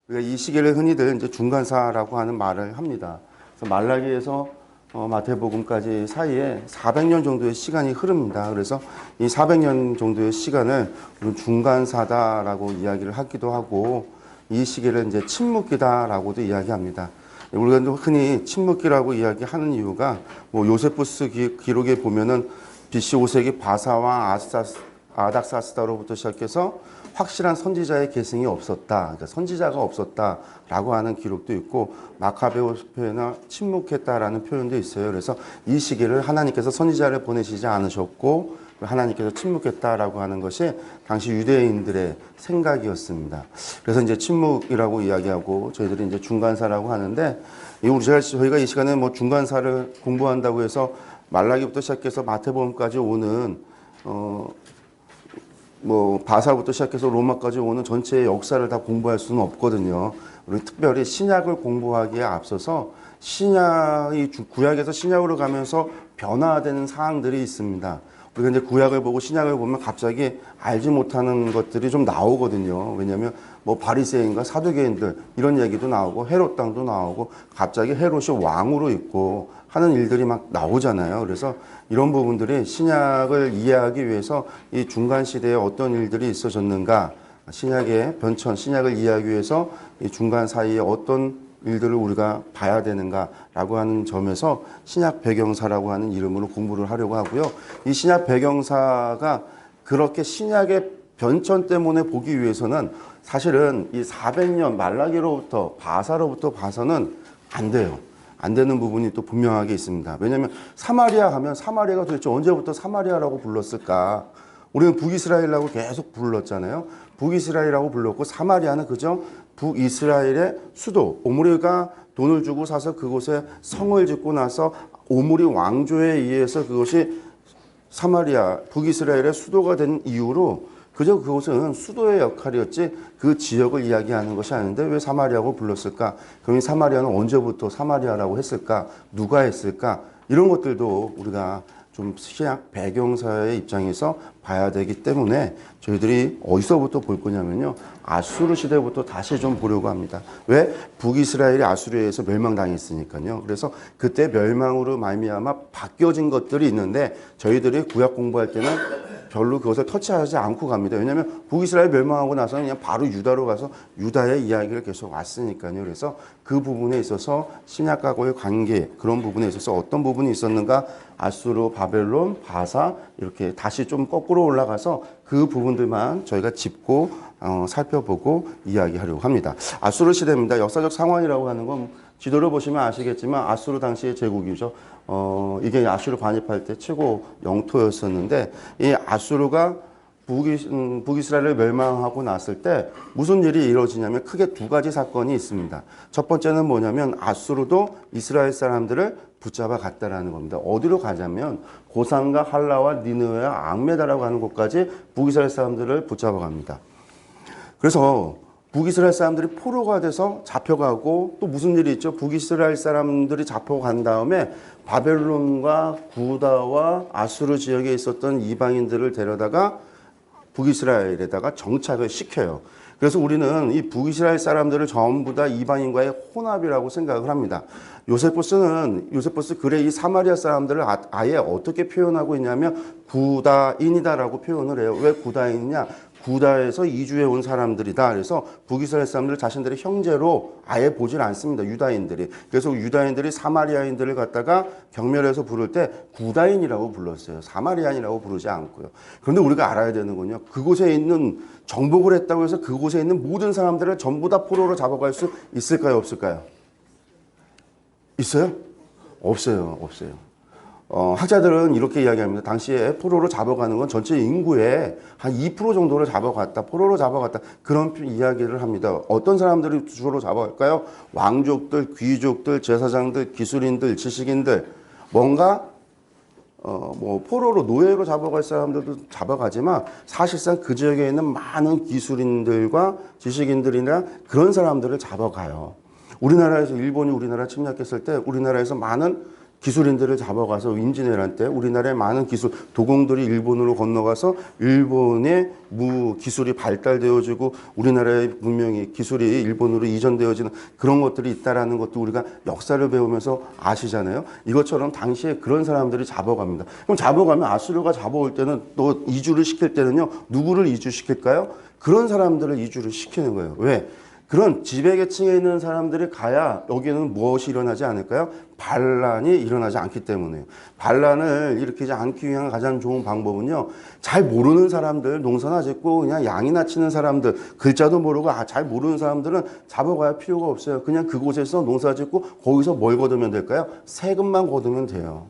우리가 이 시기를 흔히들 이제 중간사라고 하는 말을 합니다. 그래서 말라기에서 마태복음까지 사이에 400년 정도의 시간이 흐릅니다. 그래서 이 400년 정도의 시간을 우리는 중간사다라고 이야기를 하기도 하고, 이 시기를 이제 침묵기다라고도 이야기합니다. 우리가 흔히 침묵기라고 이야기하는 이유가 뭐 요세푸스 기록에 보면은 BC 5세기 바사와 아닥사스다로부터 시작해서 확실한 선지자의 계승이 없었다. 그러니까 선지자가 없었다라고 하는 기록도 있고, 마카베오스표나 침묵했다라는 표현도 있어요. 그래서 이 시기를 하나님께서 선지자를 보내시지 않으셨고 하나님께서 침묵했다라고 하는 것이 당시 유대인들의 생각이었습니다. 그래서 이제 침묵이라고 이야기하고 저희들이 이제 중간사라고 하는데, 저희가 이 시간에 뭐 중간사를 공부한다고 해서 말라기부터 시작해서 마태복음까지 오는 뭐 바사부터 시작해서 로마까지 오는 전체의 역사를 다 공부할 수는 없거든요. 우리 특별히 신약을 공부하기에 앞서서 구약에서 신약으로 가면서 변화되는 사항들이 있습니다. 우리가 이제 구약을 보고 신약을 보면 갑자기 알지 못하는 것들이 좀 나오거든요. 왜냐하면 뭐 바리새인과 사두개인들 이런 얘기도 나오고 헤롯 당도 나오고 갑자기 헤롯이 왕으로 있고 하는 일들이 막 나오잖아요. 그래서 이런 부분들이 신약을 이해하기 위해서 이 중간 시대에 어떤 일들이 있어졌는가, 신약의 변천, 신약을 이해하기 위해서 이 중간 사이에 어떤 일들을 우리가 봐야 되는가라고 하는 점에서 신약 배경사라고 하는 이름으로 공부를 하려고 하고요. 이 신약 배경사가 그렇게 신약의 변천 때문에 보기 위해서는 사실은 이 400년 말라기로부터 바사로부터 봐서는 안 돼요. 안 되는 부분이 또 분명하게 있습니다. 왜냐하면 사마리아 하면 사마리아가 도대체 언제부터 사마리아라고 불렀을까? 우리는 북이스라엘이라고 계속 불렀잖아요. 북이스라엘이라고 불렀고 사마리아는 그저 북이스라엘의 수도, 오므리가 돈을 주고 사서 그곳에 성을 짓고 나서 오므리 왕조에 의해서 그것이 사마리아, 북이스라엘의 수도가 된 이후로 그저 그곳은 수도의 역할이었지 그 지역을 이야기하는 것이 아닌데 왜 사마리아고 불렀을까? 그럼 이 사마리아는 언제부터 사마리아라고 했을까? 누가 했을까? 이런 것들도 우리가 좀 신약 배경사의 입장에서 봐야 되기 때문에 저희들이 어디서부터 볼 거냐면요. 아수르 시대부터 다시 좀 보려고 합니다. 왜? 북이스라엘이 아수르에 의해서 멸망당했으니까요. 그래서 그때 멸망으로 말미암아 바뀌어진 것들이 있는데 저희들이 구약 공부할 때는 별로 그것을 터치하지 않고 갑니다. 왜냐하면 북이스라엘 멸망하고 나서는 그냥 바로 유다로 가서 유다의 이야기를 계속 왔으니까요. 그래서 그 부분에 있어서 신약과의 관계, 그런 부분에 있어서 어떤 부분이 있었는가, 아수르, 바벨론, 바사 이렇게 다시 좀 거꾸로 올라가서 그 부분들만 저희가 짚고 살펴보고 이야기하려고 합니다. 아수르 시대입니다. 역사적 상황이라고 하는 건 지도를 보시면 아시겠지만 아수르 당시의 제국이죠. 이게 아수르 반입할 때 최고 영토였었는데 이 아수르가 북이스라엘을 멸망하고 났을 때 무슨 일이 이루어지냐면 크게 두 가지 사건이 있습니다. 첫 번째는 뭐냐면 아수르도 이스라엘 사람들을 붙잡아 갔다라는 겁니다. 어디로 가자면 고산과 할라와 니느웨와 앙메다라고 하는 곳까지 북이스라엘 사람들을 붙잡아 갑니다. 그래서 북이스라엘 사람들이 포로가 돼서 잡혀가고 또 무슨 일이 있죠? 북이스라엘 사람들이 잡혀간 다음에 바벨론과 구다와 아수르 지역에 있었던 이방인들을 데려다가 북이스라엘에다가 정착을 시켜요. 그래서 우리는 이 북이스라엘 사람들을 전부 다 이방인과의 혼합이라고 생각을 합니다. 요세푸스 글에 이 사마리아 사람들을 아예 어떻게 표현하고 있냐면 구다인이다라고 표현을 해요. 왜 구다인이냐? 구다에서 이주해 온 사람들이다. 그래서 북이스라엘 사람들을 자신들의 형제로 아예 보질 않습니다. 유다인들이. 그래서 유다인들이 사마리아인들을 갖다가 경멸해서 부를 때 구다인이라고 불렀어요. 사마리아인이라고 부르지 않고요. 그런데 우리가 알아야 되는 건요. 그곳에 있는 정복을 했다고 해서 그곳에 있는 모든 사람들을 전부 다 포로로 잡아갈 수 있을까요? 없을까요? 있어요? 없어요. 학자들은 이렇게 이야기합니다. 당시에 포로로 잡아가는 건 전체 인구의 한 2% 정도를 잡아갔다. 포로로 잡아갔다. 그런 이야기를 합니다. 어떤 사람들이 주로 잡아갈까요? 왕족들, 귀족들, 제사장들, 기술인들, 지식인들. 뭔가 뭐 포로로 노예로 잡아갈 사람들도 잡아가지만 사실상 그 지역에 있는 많은 기술인들과 지식인들이나 그런 사람들을 잡아가요. 우리나라에서 일본이 우리나라 침략했을 때 우리나라에서 많은 기술인들을 잡아가서 임진왜란 때 우리나라의 많은 기술 도공들이 일본으로 건너가서 일본의 기술이 발달되어지고 우리나라의 문명이 기술이 일본으로 이전되어지는 그런 것들이 있다라는 것도 우리가 역사를 배우면서 아시잖아요. 이것처럼 당시에 그런 사람들이 잡아갑니다. 그럼 잡아가면 아수르가 잡아올 때는 또 이주를 시킬 때는요, 누구를 이주시킬까요? 그런 사람들을 이주를 시키는 거예요. 왜? 그런 지배계층에 있는 사람들이 가야 여기는 무엇이 일어나지 않을까요? 반란이 일어나지 않기 때문에요. 반란을 일으키지 않기 위한 가장 좋은 방법은요, 잘 모르는 사람들, 농사나 짓고 그냥 양이나 치는 사람들, 글자도 모르고 잘 모르는 사람들은 잡아갈 필요가 없어요. 그냥 그곳에서 농사 짓고 거기서 뭘 거두면 될까요? 세금만 거두면 돼요.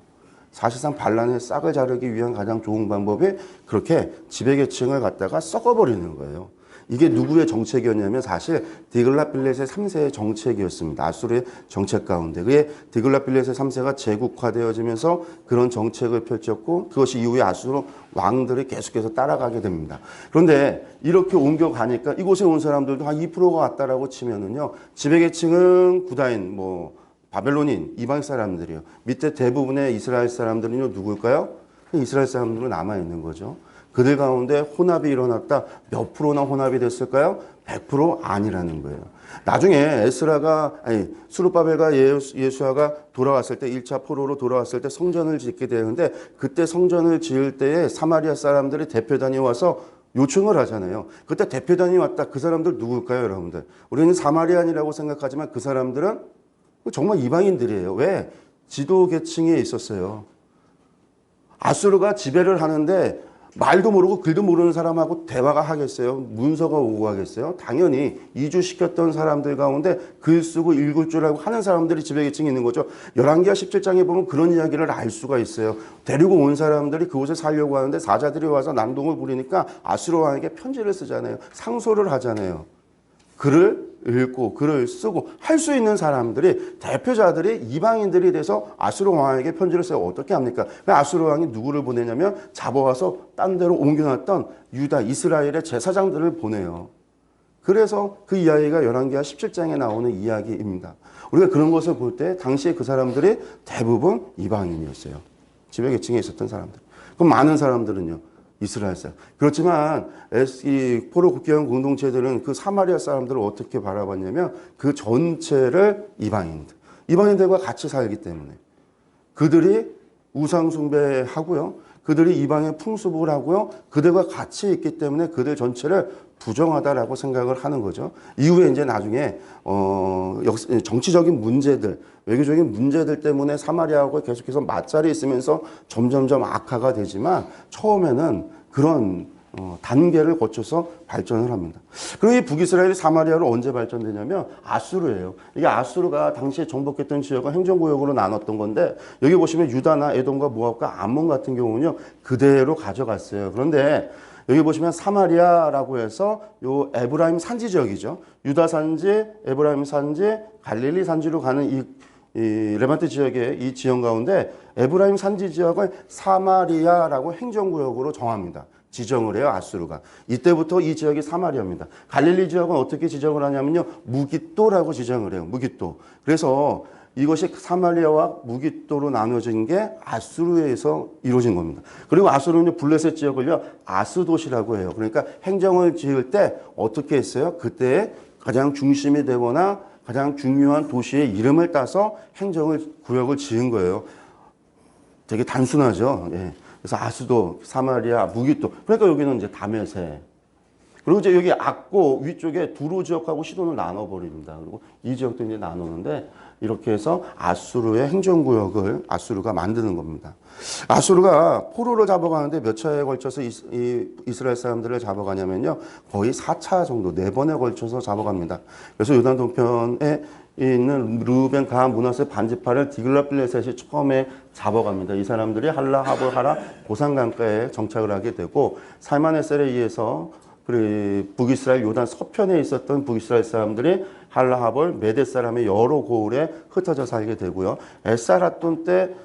사실상 반란의 싹을 자르기 위한 가장 좋은 방법이 그렇게 지배계층을 갖다가 썩어버리는 거예요. 이게 누구의 정책이었냐면 사실 디글랏빌레세 3세의 정책이었습니다. 아수르의 정책 가운데. 그게 디글랏빌레세 3세가 제국화되어지면서 그런 정책을 펼쳤고 그것이 이후에 아수르 왕들이 계속해서 따라가게 됩니다. 그런데 이렇게 옮겨가니까 이곳에 온 사람들도 한 2%가 왔다라고 치면은요. 지배계층은 구다인, 바벨론인, 이방 사람들이요. 밑에 대부분의 이스라엘 사람들은요, 누구일까요? 이스라엘 사람들은 남아있는 거죠. 그들 가운데 혼합이 일어났다. 몇 프로나 혼합이 됐을까요? 100% 아니라는 거예요. 나중에 수르바벨과 예수아가 돌아왔을 때 1차 포로로 돌아왔을 때 성전을 짓게 되는데 그때 성전을 지을 때에 사마리아 사람들이 대표단이 와서 요청을 하잖아요. 그때 대표단이 왔다. 그 사람들 누굴까요, 여러분들? 우리는 사마리안이라고 생각하지만 그 사람들은 정말 이방인들이에요. 왜? 지도 계층에 있었어요. 아수르가 지배를 하는데 말도 모르고 글도 모르는 사람하고 대화가 하겠어요? 문서가 오고 하겠어요? 당연히 이주시켰던 사람들 가운데 글 쓰고 읽을 줄 알고 하는 사람들이 지배계층이 있는 거죠. 열왕기하 17장에 보면 그런 이야기를 알 수가 있어요. 데리고 온 사람들이 그곳에 살려고 하는데 사자들이 와서 난동을 부리니까 아수르 왕에게 편지를 쓰잖아요. 상소를 하잖아요. 글을 읽고 글을 쓰고 할 수 있는 사람들이 대표자들이 이방인들이 돼서 아수르 왕에게 편지를 써요. 어떻게 합니까? 아수르 왕이 누구를 보내냐면 잡아와서 딴 데로 옮겨놨던 유다 이스라엘의 제사장들을 보내요. 그래서 그 이야기가 열왕기하 17장에 나오는 이야기입니다. 우리가 그런 것을 볼 때 당시에 그 사람들이 대부분 이방인이었어요. 지배계층에 있었던 사람들. 그럼 많은 사람들은요, 이스라엘 사람. 그렇지만 이 포로 국경 공동체들은 그 사마리아 사람들을 어떻게 바라봤냐면 그 전체를 이방인들과 같이 살기 때문에 그들이 우상 숭배하고요. 그들이 이방의 풍습을 하고요. 그들과 같이 있기 때문에 그들 전체를 부정하다라고 생각을 하는 거죠. 이후에 이제 나중에 정치적인 문제들, 외교적인 문제들 때문에 사마리아하고 계속해서 맞자리 있으면서 점점점 악화가 되지만 처음에는 그런 단계를 거쳐서 발전을 합니다. 그리고 이 북이스라엘이 사마리아로 언제 발전되냐면 아수르예요. 이게 아수르가 당시에 정복했던 지역을 행정구역으로 나눴던 건데 여기 보시면 유다나 에돔과 모압과 암몬 같은 경우는요 그대로 가져갔어요. 그런데 여기 보시면 사마리아라고 해서 요 에브라임 산지 지역이죠. 유다 산지, 에브라임 산지, 갈릴리 산지로 가는 이 레반트 지역의 이 지형 가운데 에브라임 산지 지역을 사마리아라고 행정구역으로 정합니다. 지정을 해요, 아수르가. 이때부터 이 지역이 사마리아입니다. 갈릴리 지역은 어떻게 지정을 하냐면요, 무깃도라고 지정을 해요, 무깃도. 그래서 이것이 사마리아와 무깃도로 나눠진 게 아수르에서 이루어진 겁니다. 그리고 아수르는 블레셋 지역을요, 아스돗이라고 해요. 그러니까 행정을 지을 때 어떻게 했어요? 그때 가장 중심이 되거나 가장 중요한 도시의 이름을 따서 구역을 지은 거예요. 되게 단순하죠. 예. 그래서 아수도, 사마리아, 무깃도. 그러니까 여기는 이제 다메세. 그리고 이제 여기 악고 위쪽에 두로 지역하고 시돈을 나눠버립니다. 그리고 이 지역도 이제 나누는데 이렇게 해서 아수르의 행정구역을 아수르가 만드는 겁니다. 아수르가 포로를 잡아가는데 몇 차에 걸쳐서 이스라엘 사람들을 잡아가냐면요. 거의 4차 정도, 4번에 걸쳐서 잡아갑니다. 그래서 요단 동편에 있는 르우벤, 가드, 므낫세 반지파를 디글랏빌레셋이 처음에 잡아갑니다. 이 사람들이 할라, 하볼, 하라, 고산강가에 정착을 하게 되고 살만에셀에 의해서 북이스라엘 요단 서편에 있었던 북이스라엘 사람들이 할라하볼, 메대 사람의 여러 고을에 흩어져 살게 되고요. 에스라돈 때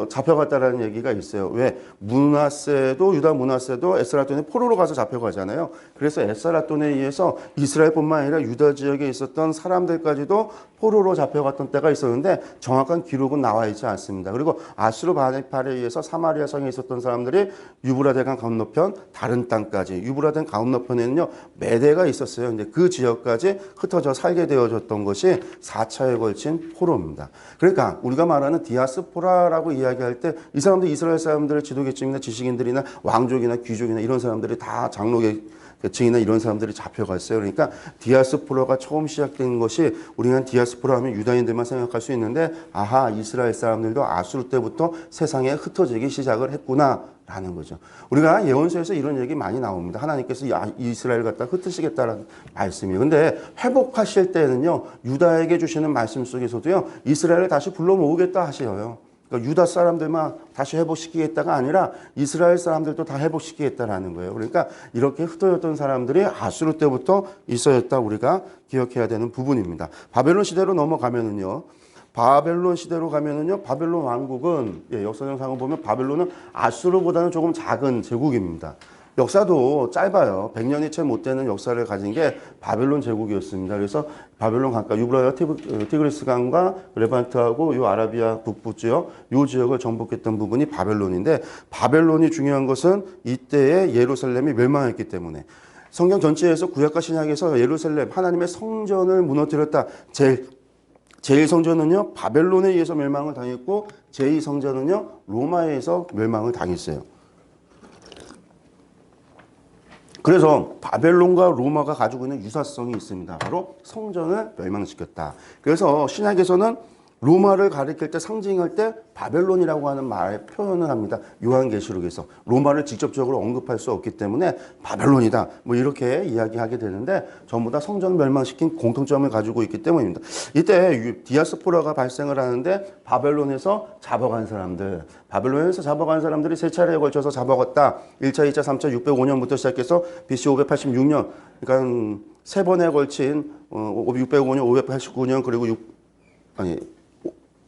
잡혀갔다라는 얘기가 있어요. 왜? 유다 므낫세도 에스라돈에 포로로 가서 잡혀가잖아요. 그래서 에스라돈에 의해서 이스라엘뿐만 아니라 유다 지역에 있었던 사람들까지도 포로로 잡혀갔던 때가 있었는데 정확한 기록은 나와 있지 않습니다. 그리고 아수르 바네팔에 의해서 사마리아 성에 있었던 사람들이 유브라데강 건너편 다른 땅까지, 유브라데 건너편에는요 메대가 있었어요. 근데 그 지역까지 흩어져 살게 되어졌던 것이 4차에 걸친 포로입니다. 그러니까 우리가 말하는 디아스포라라고 이야기할 때 이 사람들 이스라엘 사람들의 지도계층이나 지식인들이나 왕족이나 귀족이나 이런 사람들이 다 장로계층이나 이런 사람들이 잡혀갔어요. 그러니까 디아스포라가 처음 시작된 것이 우리가 디아스포라 하면 유다인들만 생각할 수 있는데 아하, 이스라엘 사람들도 아수르 때부터 세상에 흩어지기 시작을 했구나 라는 거죠. 우리가 예언서에서 이런 얘기 많이 나옵니다. 하나님께서 이스라엘 갖다 흩으시겠다라는 말씀이에요. 근데 회복하실 때는요, 유다에게 주시는 말씀 속에서도요, 이스라엘을 다시 불러 모으겠다 하셔요. 그러니까 유다 사람들만 다시 회복시키겠다가 아니라 이스라엘 사람들도 다 회복시키겠다라는 거예요. 그러니까 이렇게 흩어졌던 사람들이 아수르 때부터 있어졌다 우리가 기억해야 되는 부분입니다. 바벨론 시대로 넘어가면은요, 바벨론 왕국은, 역사정상을 보면 바벨론은 아수르보다는 조금 작은 제국입니다. 역사도 짧아요. 100년이 채 못 되는 역사를 가진 게 바벨론 제국이었습니다. 그래서 바벨론 강가, 유브라데 티그리스 강과 레반트하고 요 아라비아 북부 지역, 요 지역을 정복했던 부분이 바벨론인데, 바벨론이 중요한 것은 이때에 예루살렘이 멸망했기 때문에 성경 전체에서 구약과 신약에서 예루살렘, 하나님의 성전을 무너뜨렸다. 제일 성전은요, 바벨론에 의해서 멸망을 당했고, 제2 성전은요, 로마에 의해서 멸망을 당했어요. 그래서 바벨론과 로마가 가지고 있는 유사성이 있습니다. 바로 성전을 멸망시켰다. 그래서 신약에서는 로마를 가리킬 때, 상징할 때 바벨론이라고 하는 말 표현을 합니다. 요한계시록에서. 로마를 직접적으로 언급할 수 없기 때문에 바벨론이다, 뭐 이렇게 이야기하게 되는데 전부 다 성전을 멸망시킨 공통점을 가지고 있기 때문입니다. 이때 디아스포라가 발생을 하는데 바벨론에서 잡아간 사람들이 세 차례에 걸쳐서 잡아갔다. 1차, 2차, 3차 605년부터 시작해서 BC 586년, 그러니까 세 번에 걸친 605년, 589년, 그리고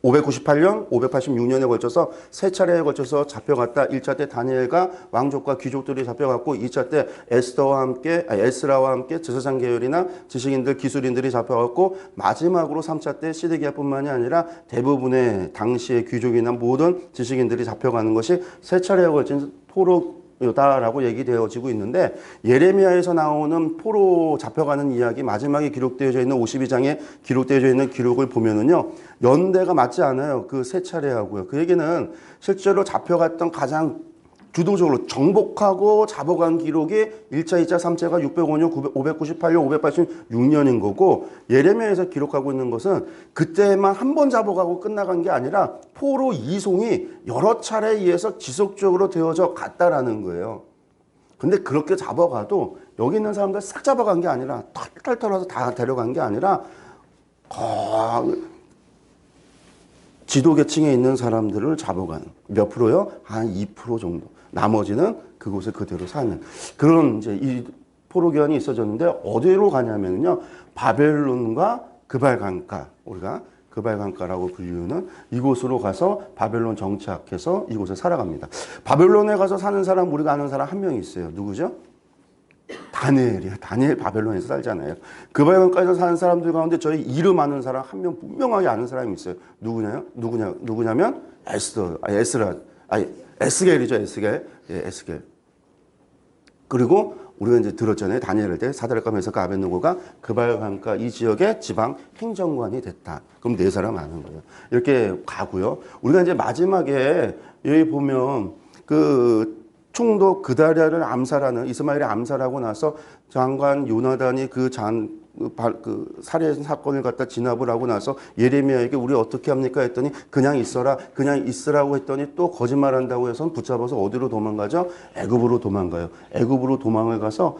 598년, 586년에 걸쳐서 세 차례에 걸쳐서 잡혀갔다. 1차 때 다니엘과 왕족과 귀족들이 잡혀갔고, 2차 때 에스라와 함께 제사장 계열이나 지식인들, 기술인들이 잡혀갔고, 마지막으로 3차 때 시드기야뿐만이 아니라 대부분의 당시의 귀족이나 모든 지식인들이 잡혀가는 것이 세 차례에 걸친 포로다라고 얘기되어지고 있는데, 예레미야에서 나오는 포로 잡혀가는 이야기, 마지막에 기록되어져 있는 52장에 기록되어져 있는 기록을 보면은요, 연대가 맞지 않아요. 그 세 차례하고요. 그 얘기는 실제로 잡혀갔던 가장 주도적으로 정복하고 잡아간 기록이 1차, 2차, 3차가 605년, 598년, 586년인 거고, 예레미야에서 기록하고 있는 것은 그때만 한 번 잡아가고 끝나간 게 아니라 포로 이송이 여러 차례에 의해서 지속적으로 되어져 갔다라는 거예요. 근데 그렇게 잡아가도 여기 있는 사람들 싹 잡아간 게 아니라 탈탈 털어서 다 데려간 게 아니라 지도계층에 있는 사람들을 잡아가는, 몇 프로요? 한 2% 정도. 나머지는 그곳에 그대로 사는 그런 이제 이 포로기환이 있어졌는데, 어디로 가냐면요, 바벨론과 그발강가, 우리가 그발강가라고 불리는 이곳으로 가서 바벨론 정착해서 이곳에 살아갑니다. 바벨론에 가서 사는 사람, 우리가 아는 사람 한 명 있어요. 누구죠? 다니엘이에요. 다니엘 바벨론에서 살잖아요. 그발강가에서 사는 사람들 가운데 저희 이름 아는 사람 한 명 분명하게 아는 사람이 있어요. 누구냐면 에스겔이죠. 에스겔. 예, 에스겔. 그리고 우리가 이제 들었잖아요. 다니엘 때 사드락과 메삭과 아벳느고가 그발강가 이 지역의 지방 행정관이 됐다. 그럼 네 사람 아는 거예요. 이렇게 가고요. 우리가 이제 마지막에 여기 보면 그 총독 그다랴를 암살하는, 이스마엘이 암살하고 나서 장관 요나단이 그 살해 사건을 갖다 진압을 하고 나서 예레미야에게 우리 어떻게 합니까 했더니 그냥 있으라고 했더니 또 거짓말한다고 해서 붙잡아서 어디로 도망가죠? 애굽으로 도망가요. 애굽으로 도망을 가서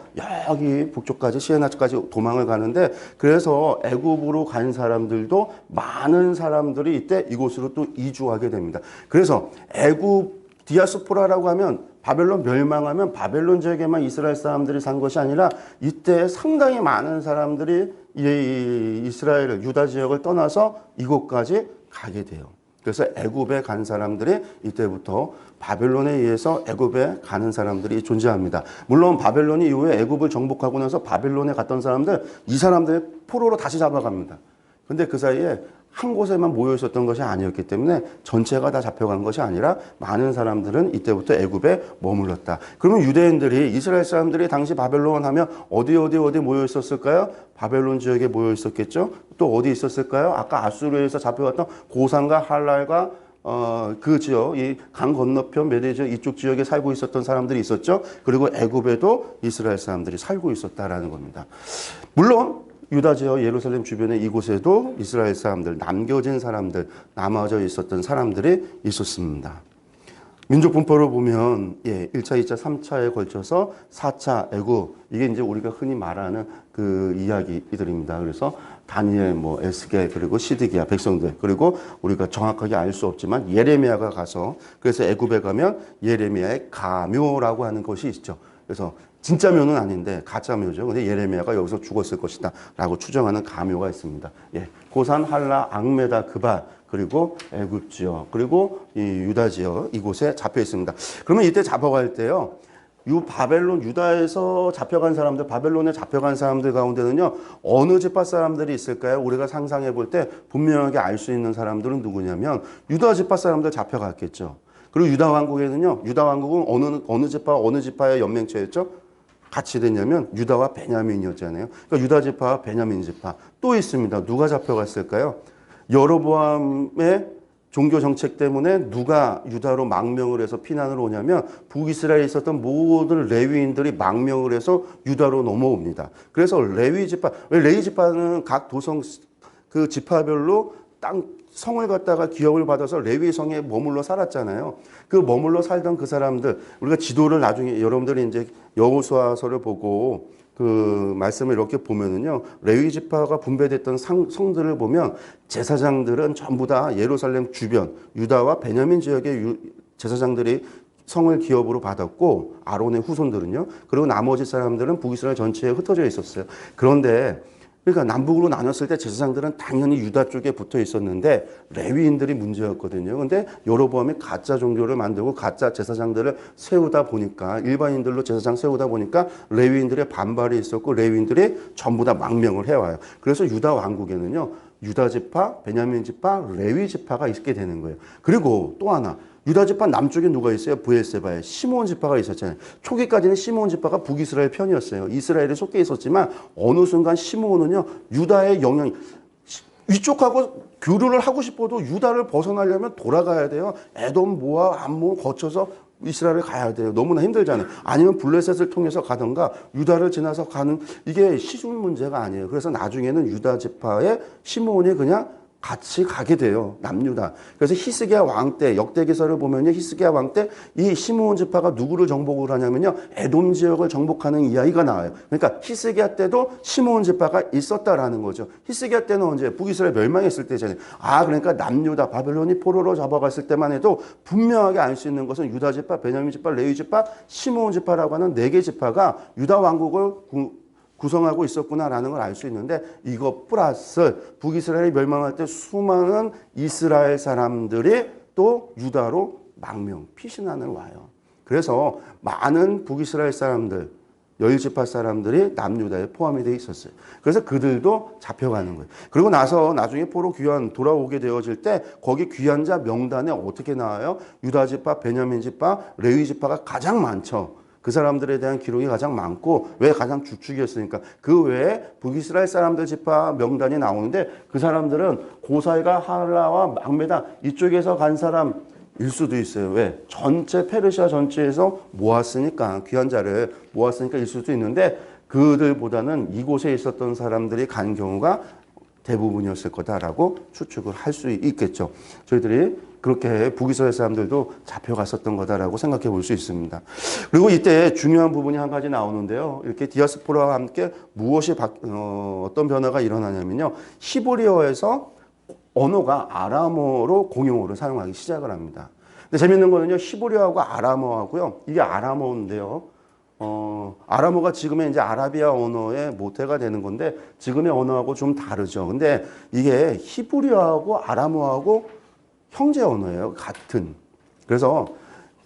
여기 북쪽까지 시에나까지 도망을 가는데, 그래서 애굽으로 간 사람들도 많은 사람들이 이때 이곳으로 또 이주하게 됩니다. 그래서 애굽 디아스포라라고 하면 바벨론 멸망하면 바벨론 지역에만 이스라엘 사람들이 산 것이 아니라 이때 상당히 많은 사람들이 이 이스라엘 유다 지역을 떠나서 이곳까지 가게 돼요. 그래서 애굽에 간 사람들이 이때부터 바벨론에 의해서 애굽에 가는 사람들이 존재합니다. 물론 바벨론이 이후에 애굽을 정복하고 나서 바벨론에 갔던 사람들, 이 사람들이 포로로 다시 잡아갑니다. 근데 그 사이에 한 곳에만 모여 있었던 것이 아니었기 때문에 전체가 다 잡혀간 것이 아니라 많은 사람들은 이때부터 애굽에 머물렀다. 그러면 유대인들이, 이스라엘 사람들이 당시 바벨론 하면 어디 모여 있었을까요? 바벨론 지역에 모여 있었겠죠. 또 어디 있었을까요? 아까 아수르에서 잡혀갔던 고산과 할랄과 그 지역, 이 강 건너편 메대 지역 이쪽 지역에 살고 있었던 사람들이 있었죠. 그리고 애굽에도 이스라엘 사람들이 살고 있었다라는 겁니다. 물론 유다 지역 예루살렘 주변의 이곳에도 이스라엘 사람들, 남겨진 사람들, 남아져 있었던 사람들이 있었습니다. 민족 분포를 보면 1차, 2차, 3차에 걸쳐서 4차 애굽, 이게 이제 우리가 흔히 말하는 그 이야기들입니다. 그래서 다니엘, 에스겔, 그리고 시드기야 백성들, 그리고 우리가 정확하게 알 수 없지만 예레미야가 가서, 그래서 애굽에 가면 예레미야의 가묘라고 하는 것이 있죠. 그래서 진짜 묘는 아닌데 가짜 묘죠. 근데 예레미야가 여기서 죽었을 것이다 라고 추정하는 가묘가 있습니다. 고산, 할라, 악메다, 그발, 그리고 애굽 지역, 그리고 이 유다 지역, 이곳에 잡혀 있습니다. 그러면 이때 잡아갈 때요, 바벨론, 유다에서 잡혀간 사람들, 바벨론에 잡혀간 사람들 가운데는요, 어느 지파 사람들이 있을까요? 우리가 상상해 볼 때 분명하게 알 수 있는 사람들은 누구냐면 유다 지파 사람들 잡혀갔겠죠. 그리고 유다 왕국에는요, 유다 왕국은 어느 지파의 연맹체였죠? 같이 됐냐면 유다와 베냐민이었잖아요. 그러니까 유다 지파와 베냐민 지파 또 있습니다. 누가 잡혀갔을까요? 여로보암의 종교 정책 때문에 누가 유다로 망명을 해서 피난을 오냐면 북이스라엘에 있었던 모든 레위인들이 망명을 해서 유다로 넘어옵니다. 그래서 레위 지파, 왜 레위 지파는 각 도성 그 지파별로 성을 갖다가 기업을 받아서 레위 성에 머물러 살았잖아요. 그 머물러 살던 그 사람들, 우리가 지도를 나중에 여러분들이 이제 여호수아서를 보고 그 말씀을 이렇게 보면은요, 레위 지파가 분배됐던 성들을 보면 제사장들은 전부 다 예루살렘 주변, 유다와 베냐민 지역의 제사장들이 성을 기업으로 받았고, 아론의 후손들은요, 그리고 나머지 사람들은 북이스라엘 전체에 흩어져 있었어요. 그런데 그러니까 남북으로 나눴을 때 제사장들은 당연히 유다 쪽에 붙어 있었는데 레위인들이 문제였거든요. 근데 여로보암이 가짜 종교를 만들고 가짜 제사장들을 세우다 보니까, 일반인들로 제사장 세우다 보니까 레위인들의 반발이 있었고 레위인들이 전부 다 망명을 해와요. 그래서 유다 왕국에는요, 유다 지파, 베냐민 지파, 레위 지파가 있게 되는 거예요. 그리고 또 하나, 유다 지파 남쪽에 누가 있어요? 브엘세바에 시므온 지파가 있었잖아요. 초기까지는 시므온 지파가 북이스라엘 편이었어요. 이스라엘에 속해 있었지만 어느 순간 시므온은요, 유다의 영향, 위쪽하고 교류를 하고 싶어도 유다를 벗어나려면 돌아가야 돼요. 에돔, 모압, 암몬 거쳐서 이스라엘을 가야 돼요. 너무나 힘들잖아요. 아니면 블레셋을 통해서 가던가 유다를 지나서 가는, 이게 쉬운 문제가 아니에요. 그래서 나중에는 유다 지파의 시므온이 그냥 같이 가게 돼요. 남유다. 그래서 히스기야 왕 때, 역대기서를 보면요, 히스기야 왕 때 이 시므온 지파가 누구를 정복을 하냐면요, 에돔 지역을 정복하는 이야기가 나와요. 그러니까 히스기야 때도 시므온 지파가 있었다라는 거죠. 히스기야 때는 언제? 북이스라엘 멸망했을 때잖아요. 그러니까 남유다, 바벨론이 포로로 잡아갔을 때만 해도 분명하게 알 수 있는 것은 유다 지파, 베냐민 지파, 레위 지파, 시므온 지파라고 하는 4개 지파가 유다 왕국을 구성하고 있었구나라는 걸 알 수 있는데, 이것 플러스 북이스라엘이 멸망할 때 수많은 이스라엘 사람들이 또 유다로 망명, 피신하는 와요. 그래서 많은 북이스라엘 사람들, 10지파 사람들이 남유다에 포함이 되어 있었어요. 그래서 그들도 잡혀가는 거예요. 그리고 나중에 포로 귀환 돌아오게 되어질 때 거기 귀환자 명단에 어떻게 나와요? 유다 지파, 베냐민 지파, 레위 지파가 가장 많죠. 그 사람들에 대한 기록이 가장 많고, 왜? 가장 주축이었으니까. 그 외에 북이스라엘 사람들 지파 명단이 나오는데, 그 사람들은 고사이가 할라와 막메다 이쪽에서 간 사람일 수도 있어요. 왜? 전체 페르시아 전체에서 모았으니까, 귀환자를 모았으니까 일 수도 있는데, 그들보다는 이곳에 있었던 사람들이 간 경우가 대부분이었을 거다라고 추측을 할 수 있겠죠. 저희들이 그렇게 북이스라엘 사람들도 잡혀갔었던 거다라고 생각해 볼 수 있습니다. 그리고 이때 중요한 부분이 한 가지 나오는데요. 이렇게 디아스포라와 함께 무엇이 어떤 변화가 일어나냐면요, 히브리어에서 언어가 아람어로 공용어를 사용하기 시작을 합니다. 근데 재밌는 거는요, 히브리어하고 아람어하고요. 이게 아람어인데요. 아람어가 지금의 이제 아라비아 언어의 모태가 되는 건데 지금의 언어하고 좀 다르죠. 근데 이게 히브리어하고 아람어하고 형제 언어예요. 같은. 그래서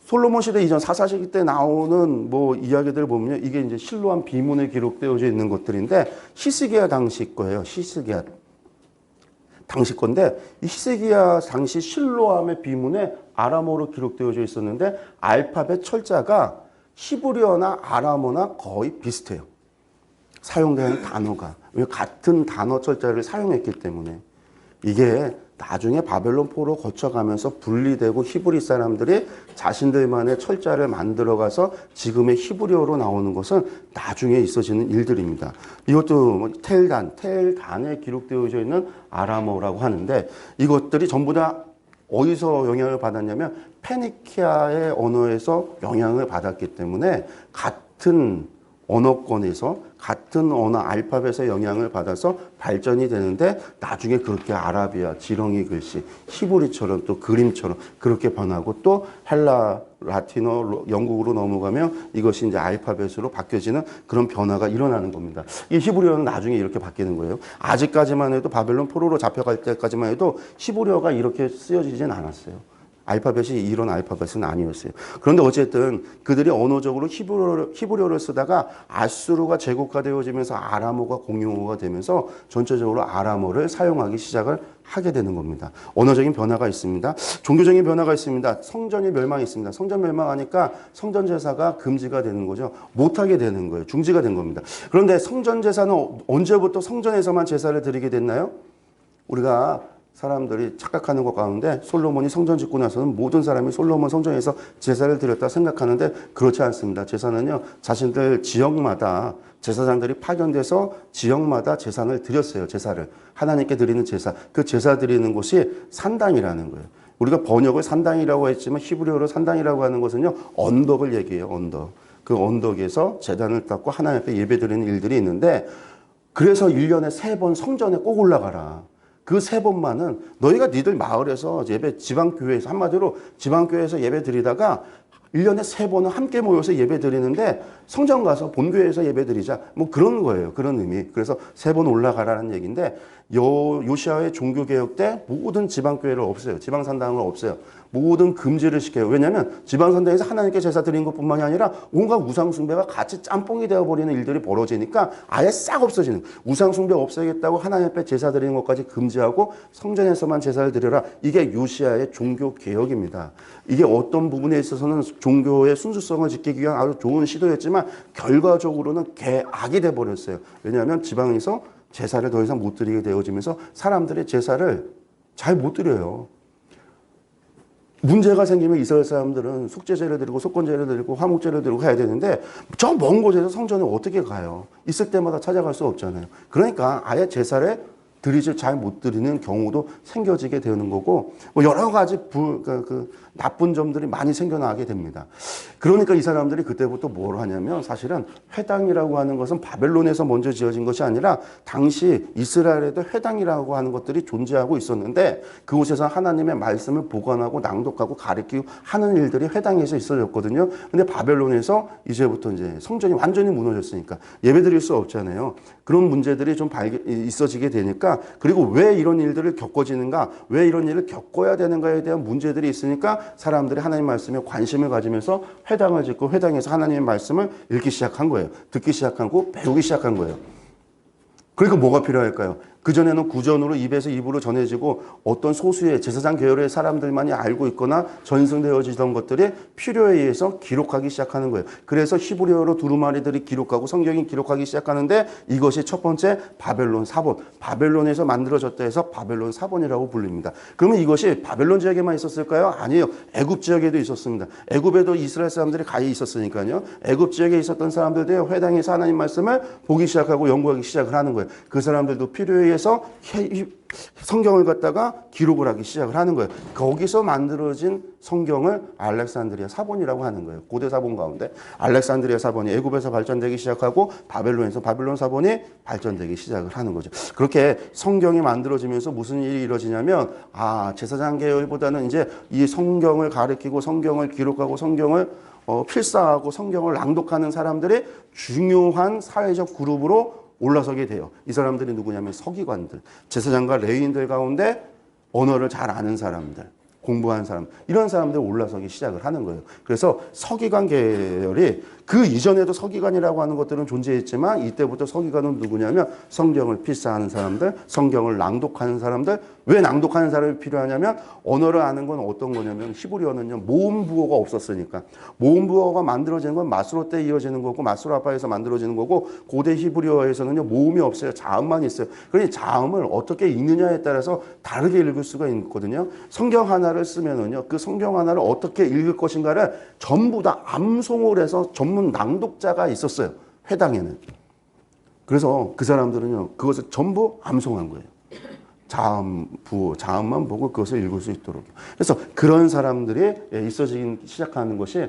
솔로몬 시대 이전 사사시기 때 나오는 뭐 이야기들 보면요. 이게 이제 실로암 비문에 기록되어져 있는 것들인데 히스기야 당시 거예요. 히스기야 당시 건데 이 히스기야 당시 실로암의 비문에 아람어로 기록되어져 있었는데 알파벳 철자가 히브리어나 아람어나 거의 비슷해요. 사용되는 단어가. 왜 같은 단어 철자를 사용했기 때문에. 이게 나중에 바벨론 포로 거쳐가면서 분리되고 히브리 사람들이 자신들만의 철자를 만들어가서 지금의 히브리어로 나오는 것은 나중에 있어지는 일들입니다. 이것도 뭐 텔단에 기록되어져 있는 아람어라고 하는데 이것들이 전부 다 어디서 영향을 받았냐면 페니키아의 언어에서 영향을 받았기 때문에 같은 언어권에서 같은 언어 알파벳의 영향을 받아서 발전이 되는데 나중에 그렇게 아라비아, 지렁이 글씨, 히브리처럼 또 그림처럼 그렇게 변하고 또 헬라, 라틴어, 영국으로 넘어가면 이것이 이제 알파벳으로 바뀌어지는 그런 변화가 일어나는 겁니다. 이 히브리어는 나중에 이렇게 바뀌는 거예요. 아직까지만 해도 바벨론 포로로 잡혀갈 때까지만 해도 히브리어가 이렇게 쓰여지진 않았어요. 알파벳이 이런 알파벳은 아니었어요. 그런데 어쨌든 그들이 언어적으로 히브리어를 쓰다가 아수르가 제국화되어지면서 아람어가 공용어가 되면서 전체적으로 아람어를 사용하기 시작을 하게 되는 겁니다. 언어적인 변화가 있습니다. 종교적인 변화가 있습니다. 성전이 멸망했습니다. 성전 멸망하니까 성전 제사가 금지가 되는 거죠. 못하게 되는 거예요. 중지가 된 겁니다. 그런데 성전 제사는 언제부터 성전에서만 제사를 드리게 됐나요? 우리가 사람들이 착각하는 것 가운데 솔로몬이 성전 짓고 나서는 모든 사람이 솔로몬 성전에서 제사를 드렸다 생각하는데 그렇지 않습니다. 제사는요, 자신들 지역마다 제사장들이 파견돼서 지역마다 제사를 드렸어요. 제사를. 하나님께 드리는 제사. 그 제사 드리는 곳이 산당이라는 거예요. 우리가 번역을 산당이라고 했지만 히브리어로 산당이라고 하는 것은요, 언덕을 얘기해요. 언덕. 그 언덕에서 제단을 닦고 하나님 앞에 예배 드리는 일들이 있는데 그래서 1년에 3번 성전에 꼭 올라가라. 그 3번만은 너희가 니들 마을에서 예배 지방교회에서 한마디로 지방교회에서 예배 드리다가 1년에 3번은 함께 모여서 예배 드리는데 성전 가서 본교회에서 예배 드리자. 뭐 그런 거예요. 그런 의미. 그래서 3번 올라가라는 얘기인데 요시아의 종교개혁 때 모든 지방교회를 없애요. 지방산당을 없애요. 모든 금지를 시켜요. 왜냐하면 지방산당에서 하나님께 제사 드린 것뿐만이 아니라 온갖 우상숭배가 같이 짬뽕이 되어버리는 일들이 벌어지니까 아예 싹 없어지는 우상숭배 없애겠다고 하나님 앞에 제사 드리는 것까지 금지하고 성전에서만 제사를 드려라. 이게 요시아의 종교개혁입니다. 이게 어떤 부분에 있어서는 종교의 순수성을 지키기 위한 아주 좋은 시도였지만 결과적으로는 개악이 돼버렸어요. 왜냐하면 지방에서 제사를 더 이상 못 드리게 되어지면서 사람들이 제사를 잘 못 드려요. 문제가 생기면 이스라엘 사람들은 속죄제를 드리고 속건제를 드리고 화목제를 드리고 가야 되는데 저 먼 곳에서 성전에 어떻게 가요? 있을 때마다 찾아갈 수 없잖아요. 그러니까 아예 제사를 드리지 잘 못 드리는 경우도 생겨지게 되는 거고 뭐 여러 가지 나쁜 점들이 많이 생겨나게 됩니다. 그러니까 이 사람들이 그때부터 뭘 하냐면 사실은 회당이라고 하는 것은 바벨론에서 먼저 지어진 것이 아니라 당시 이스라엘에도 회당이라고 하는 것들이 존재하고 있었는데 그곳에서 하나님의 말씀을 보관하고 낭독하고 가르치고 하는 일들이 회당에서 있어졌거든요. 근데 바벨론에서 이제부터 이제 성전이 완전히 무너졌으니까 예배드릴 수 없잖아요. 그런 문제들이 좀 있어지게 되니까 그리고 왜 이런 일들을 겪어지는가 왜 이런 일을 겪어야 되는가에 대한 문제들이 있으니까 사람들이 하나님 말씀에 관심을 가지면서 회당을 짓고 회당에서 하나님의 말씀을 읽기 시작한 거예요. 듣기 시작하고 배우기 시작한 거예요. 그러니까 뭐가 필요할까요? 그전에는 구전으로 입에서 입으로 전해지고 어떤 소수의 제사장 계열의 사람들만이 알고 있거나 전승되어지던 것들이 필요에 의해서 기록하기 시작하는 거예요. 그래서 히브리어로 두루마리들이 기록하고 성경이 기록하기 시작하는데 이것이 첫 번째 바벨론 사본. 바벨론에서 만들어졌다 해서 바벨론 사본이라고 불립니다. 그러면 이것이 바벨론 지역에만 있었을까요? 아니에요. 애굽 지역에도 있었습니다. 애굽에도 이스라엘 사람들이 가히 있었으니까요. 애굽 지역에 있었던 사람들도 회당에서 하나님 말씀을 보기 시작하고 연구하기 시작을 하는 거예요. 그 사람들도 필요에 특별히에서 성경을 갖다가 기록을 하기 시작을 하는 거예요. 거기서 만들어진 성경을 알렉산드리아 사본이라고 하는 거예요. 고대 사본 가운데 알렉산드리아 사본이 애굽에서 발전되기 시작하고 바벨론에서 바벨론 사본이 발전되기 시작을 하는 거죠. 그렇게 성경이 만들어지면서 무슨 일이 이루어지냐면 제사장 계열보다는 이제 이 성경을 가르치고 성경을 기록하고 성경을 필사하고 성경을 낭독하는 사람들이 중요한 사회적 그룹으로 올라서게 돼요. 이 사람들이 누구냐면 서기관들, 제사장과 레위인들 가운데 언어를 잘 아는 사람들, 공부한 사람, 이런 사람들이 올라서기 시작을 하는 거예요. 그래서 서기관 계열이 그 이전에도 서기관이라고 하는 것들은 존재했지만 이때부터 서기관은 누구냐면 성경을 필사하는 사람들, 성경을 낭독하는 사람들. 왜 낭독하는 사람이 필요하냐면 언어를 아는 건 어떤 거냐면 히브리어는요 모음 부호가 없었으니까 모음 부호가 만들어지는 건 마스로 때 이어지는 거고 마스로 아파에서 만들어지는 거고 고대 히브리어에서는요 모음이 없어요. 자음만 있어요. 그러니 자음을 어떻게 읽느냐에 따라서 다르게 읽을 수가 있거든요. 성경 하나를 쓰면은요 그 성경 하나를 어떻게 읽을 것인가를 전부 다 암송을 해서 전문 낭독자가 있었어요. 회당에는. 그래서 그 사람들은요 그것을 전부 암송한 거예요. 자음, 부호, 자음만 보고 그것을 읽을 수 있도록. 그래서 그런 사람들이 있어지기 시작하는 것이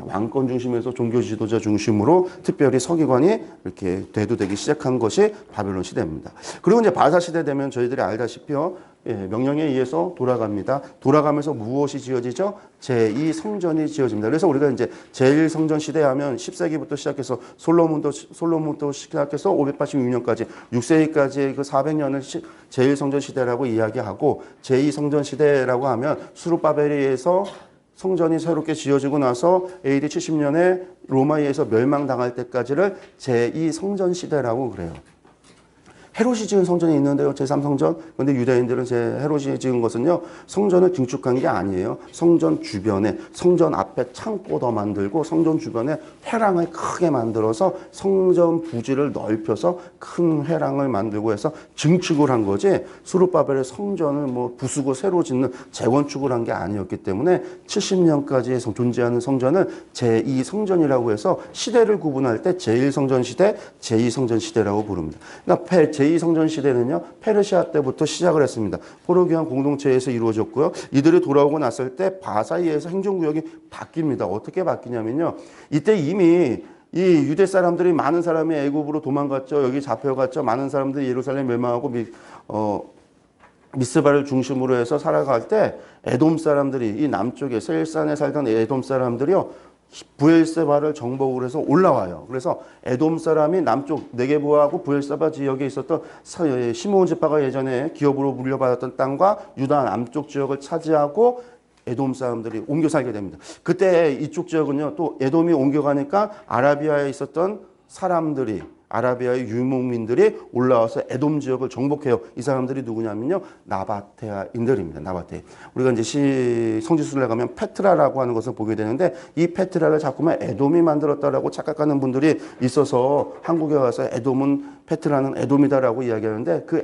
왕권 중심에서 종교 지도자 중심으로 특별히 서기관이 이렇게 대두되기 시작한 것이 바벨론 시대입니다. 그리고 이제 바사 시대 되면 저희들이 알다시피요. 명령에 의해서 돌아갑니다. 돌아가면서 무엇이 지어지죠? 제2성전이 지어집니다. 그래서 우리가 이제 제1성전 시대 하면 10세기부터 시작해서 솔로몬도 시작해서 586년까지 6세기까지의 그 400년을 제1성전 시대라고 이야기하고 제2성전 시대라고 하면 수르바벨에서 성전이 새롭게 지어지고 나서 AD 70년에 로마에 의해서 멸망당할 때까지를 제2성전 시대라고 그래요. 헤롯이 지은 성전이 있는데요. 제3성전. 그런데 유대인들은 헤롯이 지은 것은요. 성전을 증축한 게 아니에요. 성전 주변에, 성전 앞에 창고 더 만들고 성전 주변에 회랑을 크게 만들어서 성전 부지를 넓혀서 큰 회랑을 만들고 해서 증축을 한 거지 수르바벨의 성전을 뭐 부수고 새로 짓는 재건축을 한 게 아니었기 때문에 70년까지 존재하는 성전을 제2성전이라고 해서 시대를 구분할 때 제1성전 시대, 제2성전 시대라고 부릅니다. 그러니까 제2성전 시대는요. 페르시아 때부터 시작을 했습니다. 포로기한 공동체에서 이루어졌고요. 이들이 돌아오고 났을 때 바사이에서 행정구역이 바뀝니다. 어떻게 바뀌냐면요. 이때 이미 이 유대 사람들이 많은 사람이 애굽으로 도망갔죠. 여기 잡혀갔죠. 많은 사람들이 예루살렘 멸망하고 미스바를 중심으로 해서 살아갈 때 에돔 사람들이 이 남쪽에 세일산에 살던 에돔 사람들이요. 부엘세바를 정복을 해서 올라와요. 그래서 에돔 사람이 남쪽 네게부하고 부엘세바 지역에 있었던 시므온 지파가 예전에 기업으로 물려받았던 땅과 유다 남쪽 지역을 차지하고 에돔 사람들이 옮겨 살게 됩니다. 그때 이쪽 지역은요, 또 에돔이 옮겨가니까 아라비아에 있었던 사람들이 아라비아의 유목민들이 올라와서 에돔 지역을 정복해요. 이 사람들이 누구냐면요. 나바테아인들입니다. 나바테. 우리가 이제 성지순례 가면 페트라라고 하는 것을 보게 되는데 이 페트라를 자꾸만 에돔이 만들었다라고 착각하는 분들이 있어서 한국에 와서 페트라는 에돔이다라고 이야기하는데 그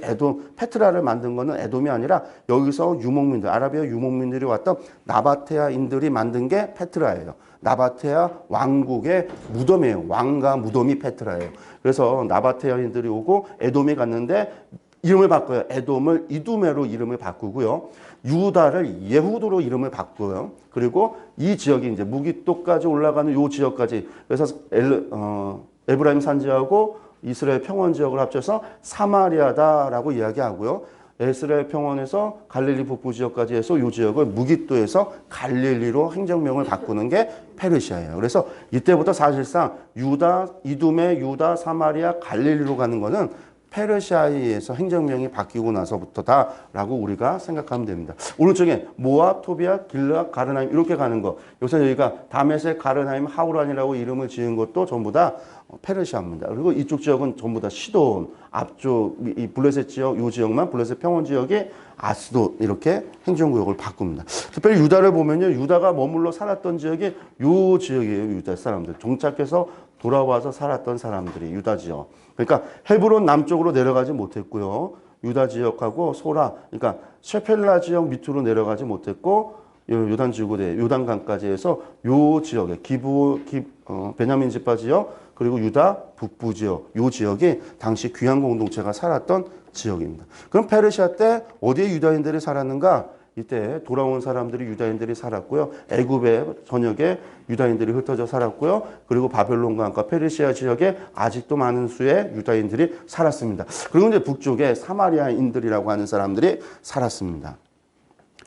페트라를 만든 거는 에돔이 아니라 여기서 유목민들, 아라비아 유목민들이 왔던 나바테아인들이 만든 게 페트라예요. 나바테아 왕국의 무덤이에요. 왕가 무덤이 페트라예요. 그래서 나바테아인들이 오고 에돔이 갔는데 이름을 바꿔요. 에돔을 이두메로 이름을 바꾸고요. 유다를 예후드로 이름을 바꿔요. 그리고 이 지역이 이제 무기토까지 올라가는 요 지역까지 그래서 에브라임 산지하고 이스라엘 평원 지역을 합쳐서 사마리아다라고 이야기하고요. 이스라엘 평원에서 갈릴리 북부 지역까지 해서 이 지역을 무기토에서 갈릴리로 행정명을 바꾸는 게 페르시아예요. 그래서 이때부터 사실상 이두메, 유다, 사마리아, 갈릴리로 가는 거는 페르시아에 의해서 행정명이 바뀌고 나서부터다라고 우리가 생각하면 됩니다. 오른쪽에 모압, 토비아, 길르앗, 가르나임 이렇게 가는 거. 여기서 여기가 다메섹, 가르나임, 하우란이라고 이름을 지은 것도 전부 다 페르시아입니다. 그리고 이쪽 지역은 전부 다 시돈, 앞쪽 이 블레셋 지역, 이 지역만 블레셋 평원 지역이 아스돗 이렇게 행정구역을 바꿉니다. 특별히 유다를 보면요, 유다가 머물러 살았던 지역이 이 지역이에요. 유다 사람들 정착해서 돌아와서 살았던 사람들이 유다 지역. 그러니까 헤브론 남쪽으로 내려가지 못했고요. 유다 지역하고 소라, 그러니까 셰펠라 지역 밑으로 내려가지 못했고 요단 지구대, 요단강까지 해서 요 지역에 베냐민 지파 지역 그리고 유다 북부 지역, 요 지역이 당시 귀환 공동체가 살았던 지역입니다. 그럼 페르시아 때 어디에 유다인들이 살았는가? 이때 돌아온 사람들이 유다인들이 살았고요. 애굽의 전역에 유다인들이 흩어져 살았고요. 그리고 바벨론과 함께 페르시아 지역에 아직도 많은 수의 유다인들이 살았습니다. 그리고 이제 북쪽에 사마리아인들이라고 하는 사람들이 살았습니다.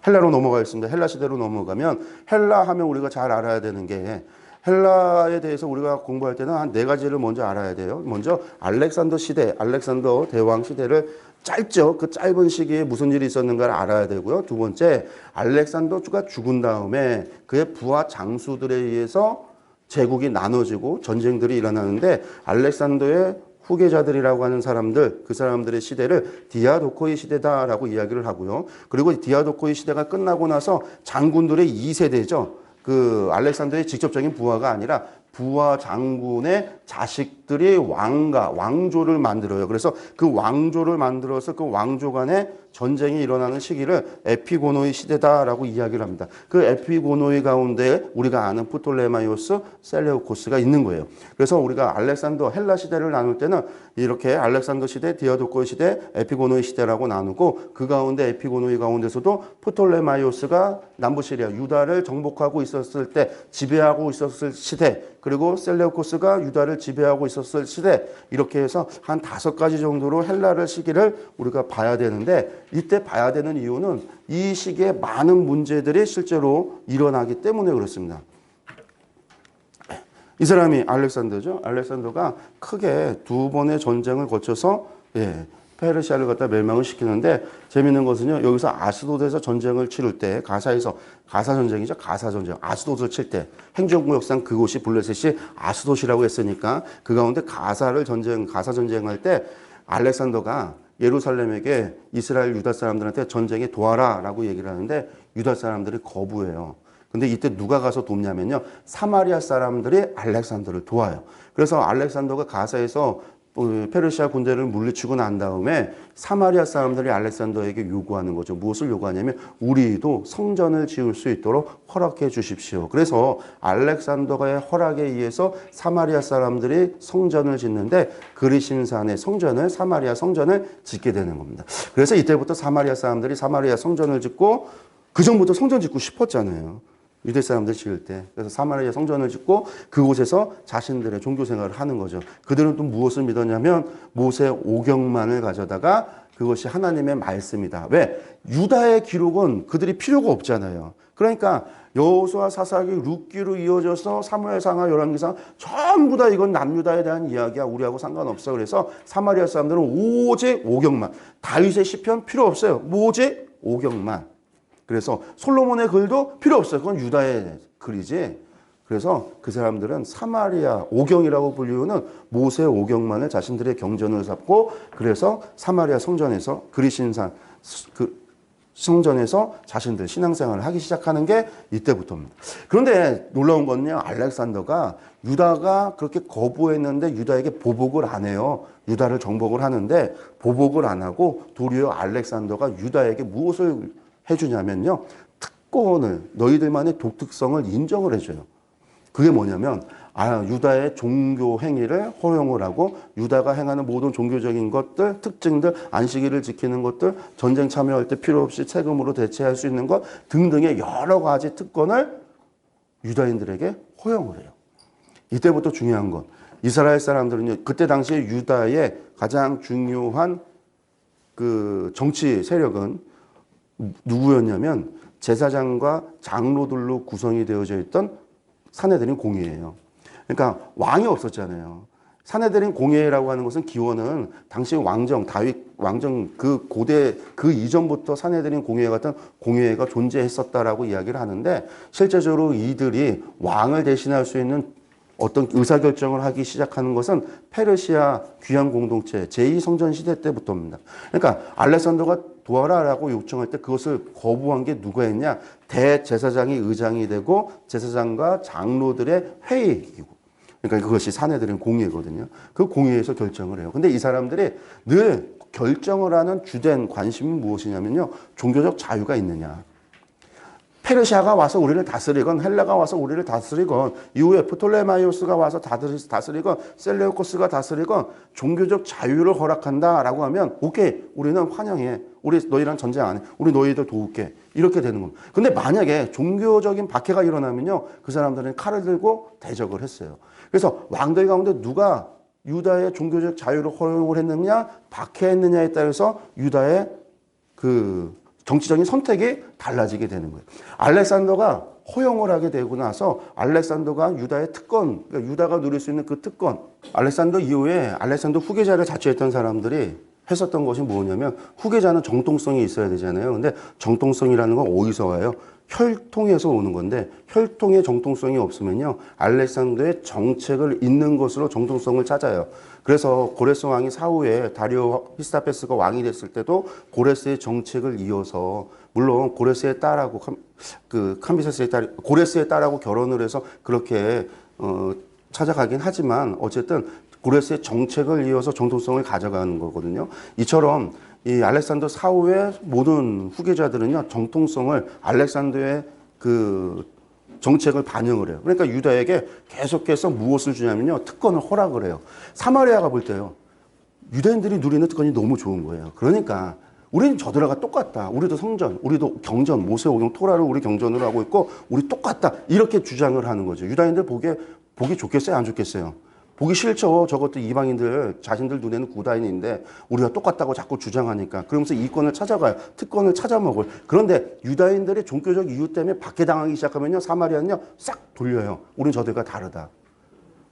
헬라로 넘어가겠습니다. 헬라 시대로 넘어가면 헬라 하면 우리가 잘 알아야 되는 게 헬라에 대해서 우리가 공부할 때는 한 네 가지를 먼저 알아야 돼요. 먼저 알렉산더 시대, 알렉산더 대왕 시대를 짧죠. 그 짧은 시기에 무슨 일이 있었는가를 알아야 되고요. 두 번째, 알렉산더가 죽은 다음에 그의 부하 장수들에 의해서 제국이 나눠지고 전쟁들이 일어나는데 알렉산더의 후계자들이라고 하는 사람들, 그 사람들의 시대를 디아도코의 시대다라고 이야기를 하고요. 그리고 디아도코의 시대가 끝나고 나서 장군들의 2세대죠. 그 알렉산더의 직접적인 부하가 아니라 부하 장군의 자식들이 왕조를 만들어요. 그래서 그 왕조를 만들어서 그 왕조 간에 전쟁이 일어나는 시기를 에피고노의 시대다라고 이야기를 합니다. 그 에피고노의 가운데 우리가 아는 프톨레마이오스, 셀레우코스가 있는 거예요. 그래서 우리가 알렉산더 헬라 시대를 나눌 때는 이렇게 알렉산더 시대, 디아도코 시대, 에피고노의 시대라고 나누고 그 가운데 에피고노의 가운데서도 프톨레마이오스가 남부 시리아 유다를 정복하고 있었을 때 지배하고 있었을 시대, 그리고 셀레우코스가 유다를 지배하고 있었을 시대, 이렇게 해서 한 5가지 정도로 헬라를 시기를 우리가 봐야 되는데 이때 봐야 되는 이유는 이 시기에 많은 문제들이 실제로 일어나기 때문에 그렇습니다. 이 사람이 알렉산더죠. 알렉산더가 크게 2번의 전쟁을 거쳐서 페르시아를 갖다 멸망을 시키는데 재밌는 것은요. 여기서 아스도드에서 전쟁을 치를 때 가사 전쟁이죠. 가사 전쟁. 아스도드를 칠 때 행정구역상 그곳이 블레셋이 아스도시라고 했으니까 그 가운데 가사 전쟁할 때 알렉산더가 예루살렘에게 이스라엘 유다 사람들한테 전쟁에 도와라라고 얘기를 하는데 유다 사람들이 거부해요. 근데 이때 누가 가서 돕냐면요. 사마리아 사람들이 알렉산더를 도와요. 그래서 알렉산더가 가사에서 페르시아 군대를 물리치고 난 다음에 사마리아 사람들이 알렉산더에게 요구하는 거죠. 무엇을 요구하냐면 우리도 성전을 지을 수 있도록 허락해 주십시오. 그래서 알렉산더의 허락에 의해서 사마리아 사람들이 성전을 짓는데 그리신산의 성전을 사마리아 성전을 짓게 되는 겁니다. 그래서 이때부터 사마리아 사람들이 사마리아 성전을 짓고 그 전부터 성전 짓고 싶었잖아요. 유대 사람들 지을 때. 그래서 사마리아 성전을 짓고 그곳에서 자신들의 종교 생활을 하는 거죠. 그들은 또 무엇을 믿었냐면 모세 오경만을 가져다가 그것이 하나님의 말씀이다. 왜? 유다의 기록은 그들이 필요가 없잖아요. 그러니까 여호수아 사사기 룻기로 이어져서 사무엘상하 열왕기상 전부 다 이건 남유다에 대한 이야기야. 우리하고 상관없어. 그래서 사마리아 사람들은 오직 오경만. 다윗의 시편 필요 없어요. 오직 오경만. 그래서 솔로몬의 글도 필요 없어요. 그건 유다의 글이지. 그래서 그 사람들은 사마리아 오경이라고 불리우는 모세 오경만을 자신들의 경전을 삼고 그래서 사마리아 성전에서 그리신산 성전에서 자신들 신앙생활을 하기 시작하는 게 이때부터입니다. 그런데 놀라운 건요. 알렉산더가 유다가 그렇게 거부했는데 유다에게 보복을 안 해요. 유다를 정복을 하는데 보복을 안 하고 도리어 알렉산더가 유다에게 무엇을 해주냐면요. 특권을 너희들만의 독특성을 인정을 해줘요. 그게 뭐냐면 유다의 종교 행위를 허용을 하고 유다가 행하는 모든 종교적인 것들, 특징들, 안식일을 지키는 것들, 전쟁 참여할 때 필요 없이 세금으로 대체할 수 있는 것 등등의 여러 가지 특권을 유다인들에게 허용을 해요. 이때부터 중요한 건 이스라엘 사람들은요. 그때 당시에 유다의 가장 중요한 그 정치 세력은 누구였냐면 제사장과 장로들로 구성이 되어져 있던 사내들인 공회예요. 그러니까 왕이 없었잖아요. 사내들인 공회라고 하는 것은 기원은 당시 왕정, 다윗 왕정 그 고대 그 이전부터 사내들인 공회 같은 공회가 존재했었다라고 이야기를 하는데 실제적으로 이들이 왕을 대신할 수 있는 어떤 의사결정을 하기 시작하는 것은 페르시아 귀환 공동체 제2성전 시대 때부터입니다. 그러니까 알렉산더가 도와라라고 요청할 때 그것을 거부한 게 누가 했냐? 대제사장이 의장이 되고 제사장과 장로들의 회의이고 그러니까 그것이 사내들인 공회거든요. 그 공회에서 결정을 해요. 근데 이 사람들이 늘 결정을 하는 주된 관심은 무엇이냐면요. 종교적 자유가 있느냐. 페르시아가 와서 우리를 다스리건 헬라가 와서 우리를 다스리건 이후에 프톨레마이오스가 와서 다스리건 셀레우코스가 다스리건 종교적 자유를 허락한다라고 하면 오케이, 우리는 환영해. 우리 너희랑 전쟁 안 해. 우리 너희들 도울게. 이렇게 되는 겁니다. 근데 만약에 종교적인 박해가 일어나면요, 그 사람들은 칼을 들고 대적을 했어요. 그래서 왕들 가운데 누가 유다의 종교적 자유를 허용을 했느냐, 박해했느냐에 따라서 유다의 그 정치적인 선택이 달라지게 되는 거예요. 알렉산더가 허용을 하게 되고 나서 알렉산더가 유다의 특권, 그러니까 유다가 누릴 수 있는 그 특권, 알렉산더 이후에 알렉산더 후계자를 자처했던 사람들이 했었던 것이 뭐냐면, 후계자는 정통성이 있어야 되잖아요. 근데 정통성이라는 건 어디서 와요? 혈통에서 오는 건데, 혈통의 정통성이 없으면요, 알렉산더의 정책을 잇는 것으로 정통성을 찾아요. 그래서 고레스 왕이 사후에 다리오 히스타페스가 왕이 됐을 때도 고레스의 정책을 이어서, 물론 고레스의 딸하고 캄비세스의 딸, 고레스의 딸하고 결혼을 해서 그렇게 찾아가긴 하지만 어쨌든 고레스의 정책을 이어서 정통성을 가져가는 거거든요. 이처럼 이 알렉산더 사후의 모든 후계자들은요, 정통성을 알렉산더의 그 정책을 반영을 해요. 그러니까 유다에게 계속해서 무엇을 주냐면요, 특권을 허락을 해요. 사마리아가 볼 때요, 유대인들이 누리는 특권이 너무 좋은 거예요. 그러니까 우리는 저들하고 똑같다. 우리도 성전, 우리도 경전, 모세오경, 토라를 우리 경전으로 하고 있고 우리 똑같다. 이렇게 주장을 하는 거죠. 유다인들 보기 좋겠어요? 안 좋겠어요? 보기 싫죠. 저것도 이방인들 자신들 눈에는 구다인인데 우리가 똑같다고 자꾸 주장하니까. 그러면서 이권을 찾아가요. 특권을 찾아먹을. 그런데 유다인들의 종교적 이유 때문에 박해당하기 시작하면요, 사마리아는요 싹 돌려요. 우린 저들과 다르다.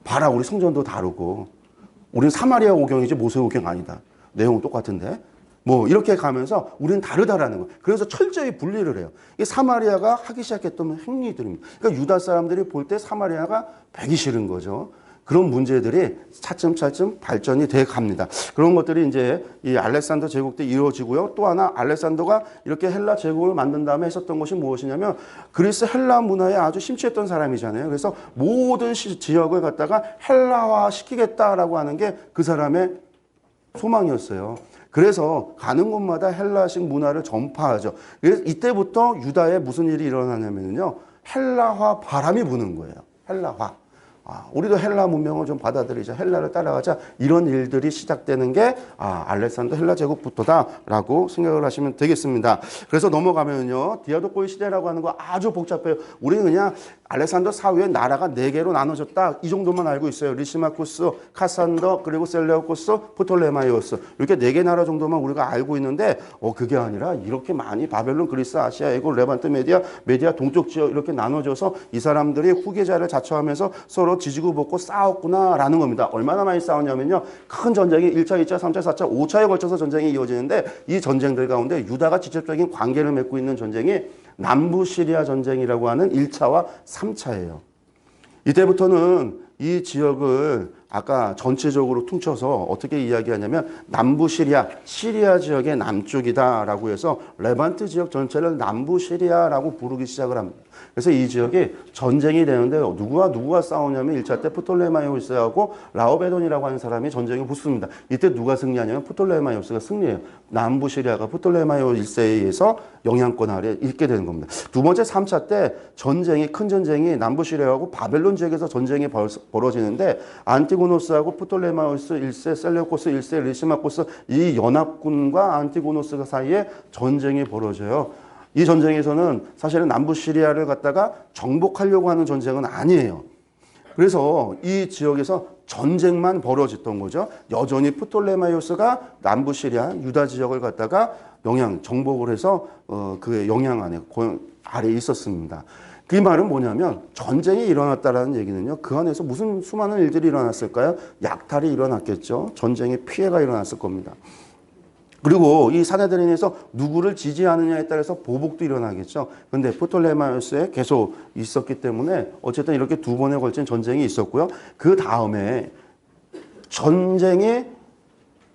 봐라, 우리 성전도 다르고 우린 사마리아 오경이지 모세 오경 아니다. 내용은 똑같은데 뭐 이렇게 가면서 우리는 다르다라는 거예요. 그래서 철저히 분리를 해요. 이게 사마리아가 하기 시작했던 행위들입니다. 그러니까 유다 사람들이 볼 때 사마리아가 배기 싫은 거죠. 그런 문제들이 차츰차츰 발전이 돼 갑니다. 그런 것들이 이제 이 알렉산더 제국 때 이루어지고요. 또 하나, 알렉산더가 이렇게 헬라 제국을 만든 다음에 했었던 것이 무엇이냐면, 그리스 헬라 문화에 아주 심취했던 사람이잖아요. 그래서 모든 지역을 갖다가 헬라화 시키겠다라고 하는 게 그 사람의 소망이었어요. 그래서 가는 곳마다 헬라식 문화를 전파하죠. 그래서 이때부터 유다에 무슨 일이 일어나냐면요, 헬라화 바람이 부는 거예요. 헬라화. 우리도 헬라 문명을 좀 받아들이자, 헬라를 따라가자, 이런 일들이 시작되는 게 알렉산더 헬라 제국부터다라고 생각을 하시면 되겠습니다. 그래서 넘어가면요, 디아도코의 시대라고 하는 거 아주 복잡해요. 우리는 그냥 알렉산더 사후에 나라가 4개로 나눠졌다, 이 정도만 알고 있어요. 리시마쿠스, 카산더, 그리고 셀레우코스, 프톨레마이오스, 이렇게 4개 나라 정도만 우리가 알고 있는데 그게 아니라 이렇게 많이 바벨론, 그리스, 아시아, 에고, 레반트, 메디아 동쪽 지역 이렇게 나눠져서 이 사람들이 후계자를 자처하면서 서로 지지고 볶고 싸웠구나라는 겁니다. 얼마나 많이 싸웠냐면요, 큰 전쟁이 1차, 2차, 3차, 4차, 5차에 걸쳐서 전쟁이 이어지는데, 이 전쟁들 가운데 유다가 직접적인 관계를 맺고 있는 전쟁이 남부 시리아 전쟁이라고 하는 1차와 3차예요. 이때부터는 이 지역을 아까 전체적으로 퉁쳐서 어떻게 이야기하냐면, 남부 시리아 지역의 남쪽이다라고 해서 레반트 지역 전체를 남부 시리아라고 부르기 시작을 합니다. 그래서 이 지역이 전쟁이 되는데 누구와 싸우냐면 1차 때 프톨레마이오스하고 라오베돈이라고 하는 사람이 전쟁에 붙습니다. 이때 누가 승리하냐면 프톨레마이오스가 승리해요. 남부 시리아가 프톨레마이오스 1세에 의해서 영향권 아래 있게 되는 겁니다. 두 번째 3차 때 큰 전쟁이 남부 시리아하고 바벨론 지역에서 전쟁이 벌어지는데, 안티고노스하고 프톨레마이오스 1세, 셀레우코스 1세, 리시마코스 이 연합군과 안티고노스 사이에 전쟁이 벌어져요. 이 전쟁에서는 사실은 남부 시리아를 갖다가 정복하려고 하는 전쟁은 아니에요. 그래서 이 지역에서 전쟁만 벌어졌던 거죠. 여전히 프톨레마이오스가 남부 시리아, 유다 지역을 갖다가 정복을 해서 그의 영향 아래 있었습니다. 그 말은 뭐냐면, 전쟁이 일어났다라는 얘기는요, 그 안에서 무슨 수많은 일들이 일어났을까요? 약탈이 일어났겠죠. 전쟁의 피해가 일어났을 겁니다. 그리고 이 사내들인에서 누구를 지지하느냐에 따라서 보복도 일어나겠죠. 근데 프톨레마이오스에 계속 있었기 때문에 어쨌든 이렇게 2번에 걸친 전쟁이 있었고요. 그 다음에 전쟁이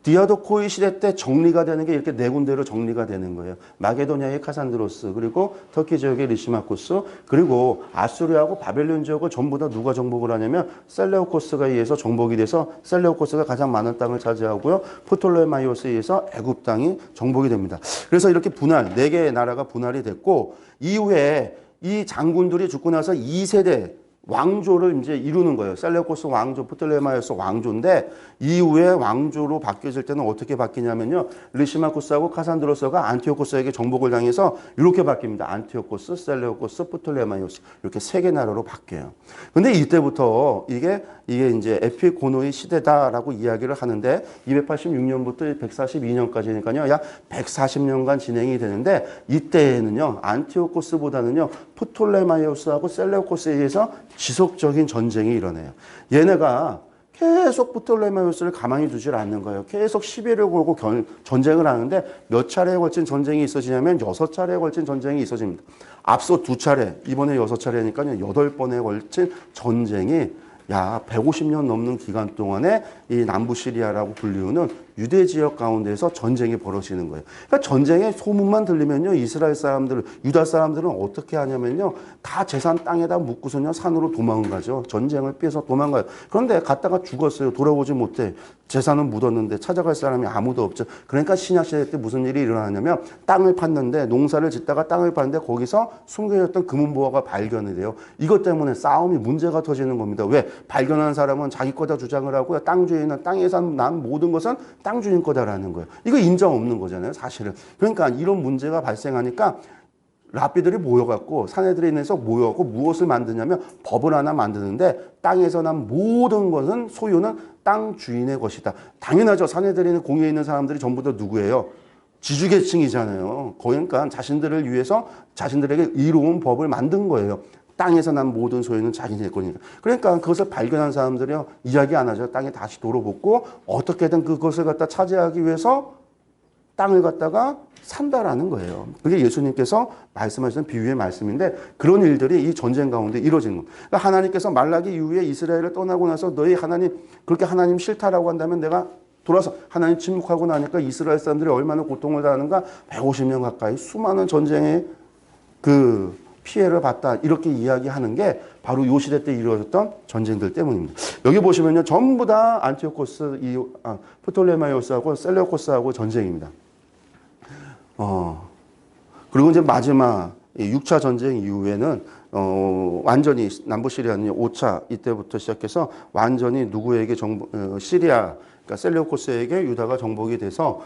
디아도코의 시대 때 정리가 되는 게 이렇게 4군데로 정리가 되는 거예요. 마게도니아의 카산드로스, 그리고 터키 지역의 리시마코스, 그리고 아수르하고 바벨론 지역을 전부 다 누가 정복을 하냐면 셀레우코스가 의해서 정복이 돼서 셀레우코스가 가장 많은 땅을 차지하고요. 프톨레마이오스에 의해서 애굽 땅이 정복이 됩니다. 그래서 이렇게 4개의 나라가 분할이 됐고, 이후에 이 장군들이 죽고 나서 2세대 왕조를 이제 이루는 거예요. 셀레우코스 왕조, 프톨레마이오스 왕조인데 이후에 왕조로 바뀌어질 때는 어떻게 바뀌냐면요. 리시마코스하고 카산드로스가 안티오코스에게 정복을 당해서 이렇게 바뀝니다. 안티오코스, 셀레우코스, 프톨레마이오스 이렇게 세 개 나라로 바뀌어요. 근데 이때부터 이게 이제 에피고노의 시대다라고 이야기를 하는데 286년부터 142년까지니까요. 약 140년간 진행이 되는데 이때에는요. 안티오코스보다는요. 프톨레마이오스하고 셀레우코스에 의해서 지속적인 전쟁이 일어나요. 얘네가 계속 프톨레마이오스를 가만히 두질 않는 거예요. 계속 시비를 걸고 전쟁을 하는데 몇 차례에 걸친 전쟁이 있어지냐면 6차례에 걸친 전쟁이 있어집니다. 앞서 2차례, 이번에 6차례니까요. 8번에 걸친 전쟁이 약 150년 넘는 기간 동안에 이 남부 시리아라고 불리우는 유대 지역 가운데서 전쟁이 벌어지는 거예요. 그러니까 전쟁의 소문만 들리면요, 이스라엘 사람들, 유다 사람들은 어떻게 하냐면요, 다 재산 땅에다 묻고서요, 산으로 도망가죠. 전쟁을 피해서 도망가요. 그런데 갔다가 죽었어요. 돌아오지 못해. 재산은 묻었는데 찾아갈 사람이 아무도 없죠. 그러니까 신약시대 때 무슨 일이 일어나냐면 땅을 팠는데 농사를 짓다가 땅을 팠는데 거기서 숨겨졌던 금은보화가 발견이 돼요. 이것 때문에 싸움이 문제가 터지는 겁니다. 왜? 발견한 사람은 자기 거다 주장을 하고요. 땅 주인은 땅에서 난 모든 것은 땅 주인 거다라는 거예요. 이거 인정 없는 거잖아요, 사실은. 그러니까 이런 문제가 발생하니까 랍비들이 모여갖고 사내들에 인해서 모여갖고 무엇을 만드냐면 법을 하나 만드는데 땅에서 난 모든 것은 소유는 땅 주인의 것이다. 당연하죠. 사내들에는 공유에 있는 사람들이 전부 다 누구예요? 지주계층이잖아요. 그러니까 자신들을 위해서 자신들에게 이로운 법을 만든 거예요. 땅에서 난 모든 소유는 자기네 거니까. 그러니까 그것을 발견한 사람들이요, 이야기 안 하죠. 땅에 다시 돌아붙고 어떻게든 그것을 갖다 차지하기 위해서 땅을 갖다가 산다라는 거예요. 그게 예수님께서 말씀하시는 비유의 말씀인데 그런 일들이 이 전쟁 가운데 이루어지는 겁니다. 그러니까 하나님께서 말라기 이후에 이스라엘을 떠나고 나서 너희 하나님, 그렇게 하나님 싫다라고 한다면 내가 돌아서 하나님 침묵하고 나니까 이스라엘 사람들이 얼마나 고통을 당하는가. 150년 가까이 수많은 전쟁의 그 피해를 봤다. 이렇게 이야기하는 게 바로 요 시대 때 이루어졌던 전쟁들 때문입니다. 여기 보시면요. 전부 다 안티오코스, 프톨레마이오스하고 셀레우코스하고 전쟁입니다. 그리고 이제 마지막 6차 전쟁 이후에는 완전히 남부시리아는 5차 이때부터 시작해서 완전히 누구에게 시리아, 그러니까 셀레우코스에게 유다가 정복이 돼서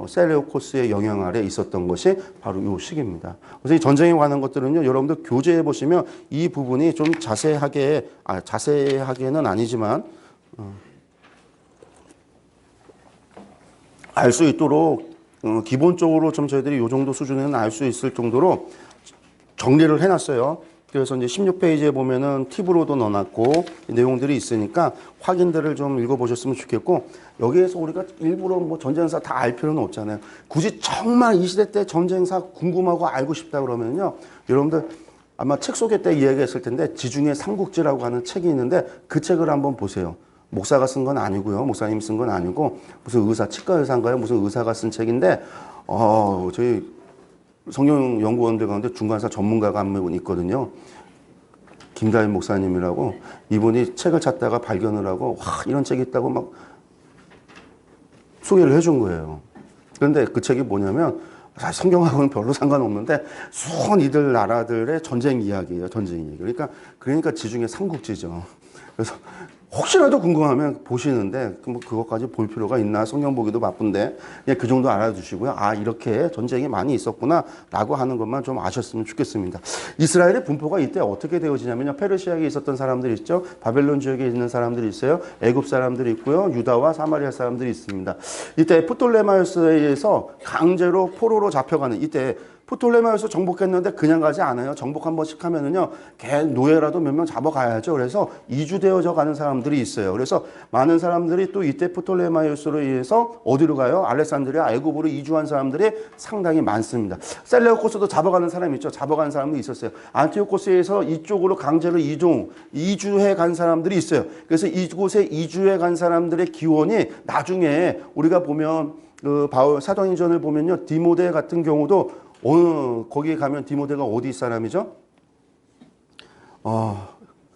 셀레우코스의 영향 아래 있었던 것이 바로 이 시기입니다. 그래서 이 전쟁에 관한 것들은요, 여러분들 교재에 보시면 이 부분이 좀 자세하게는 아니지만 알 수 있도록 기본적으로 좀 저희들이 이 정도 수준에는 알 수 있을 정도로 정리를 해놨어요. 그래서 이제 16페이지에 보면은 팁으로도 넣어놨고 내용들이 있으니까 확인들을 좀 읽어보셨으면 좋겠고, 여기에서 우리가 일부러 뭐 전쟁사 다 알 필요는 없잖아요. 굳이 정말 이 시대 때 전쟁사 궁금하고 알고 싶다 그러면요, 여러분들 아마 책 소개 때 이야기했을 텐데 지중해 삼국지라고 하는 책이 있는데 그 책을 한번 보세요. 목사가 쓴 건 아니고요. 목사님 쓴 건 아니고 무슨 치과 의사인가요? 무슨 의사가 쓴 책인데 저희 성경 연구원들 가운데 중간사 전문가가 한 분 있거든요. 김다인 목사님이라고. 이분이 책을 찾다가 발견을 하고 와, 이런 책이 있다고 막 소개를 해준 거예요. 그런데 그 책이 뭐냐면 사실 성경하고는 별로 상관없는데 수원 이들 나라들의 전쟁 이야기예요. 전쟁 이야기. 그러니까 지중해 삼국지죠. 그래서 혹시라도 궁금하면 보시는데 뭐 그것까지 볼 필요가 있나, 성경 보기도 바쁜데 그냥 그 정도 알아두시고요. 아, 이렇게 전쟁이 많이 있었구나 라고 하는 것만 좀 아셨으면 좋겠습니다. 이스라엘의 분포가 이때 어떻게 되어지냐면요, 페르시아에 있었던 사람들이 있죠. 바벨론 지역에 있는 사람들이 있어요. 애굽 사람들이 있고요. 유다와 사마리아 사람들이 있습니다. 이때 프톨레마이오스에 의해서 강제로 포로로 잡혀가는, 이때 프톨레마이오스 정복했는데 그냥 가지 않아요. 정복 한 번씩 하면은요, 걔 노예라도 몇 명 잡아가야죠. 그래서 이주되어져 가는 사람들이 있어요. 그래서 많은 사람들이 또 이때 프톨레마이오스로 의해서 어디로 가요? 알렉산드리아, 애굽으로 이주한 사람들이 상당히 많습니다. 셀레우코스도 잡아가는 사람이 있죠. 잡아가는 사람도 있었어요. 안티오코스에서 이쪽으로 강제로 이주해 간 사람들이 있어요. 그래서 이곳에 이주해 간 사람들의 기원이 나중에 우리가 보면 그 바울 사도행전을 보면요, 디모데 같은 경우도 거기에 가면 디모데가 어디 사람이죠?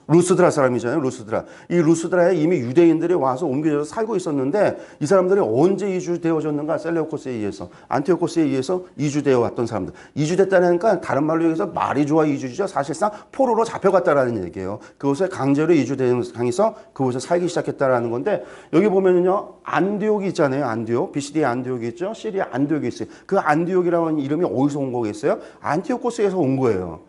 루스드라 사람이잖아요. 루스드라. 이 루스드라에 이미 유대인들이 와서 옮겨져서 살고 있었는데 이 사람들이 언제 이주되어졌는가? 셀레우코스에 의해서, 안티오코스에 의해서 이주되어 왔던 사람들. 이주됐다니까 다른 말로 얘기해서 말이 좋아 이주죠. 사실상 포로로 잡혀갔다라는 얘기예요. 그곳에 강제로 이주당해서 그곳에 살기 시작했다라는 건데 여기 보면은요. 안디옥이 있잖아요. 안디옥. BCD의 안디옥이 있죠. 시리아 안디옥이 있어요. 그 안디옥이라는 이름이 어디서 온 거겠어요? 안티오코스에서 온 거예요.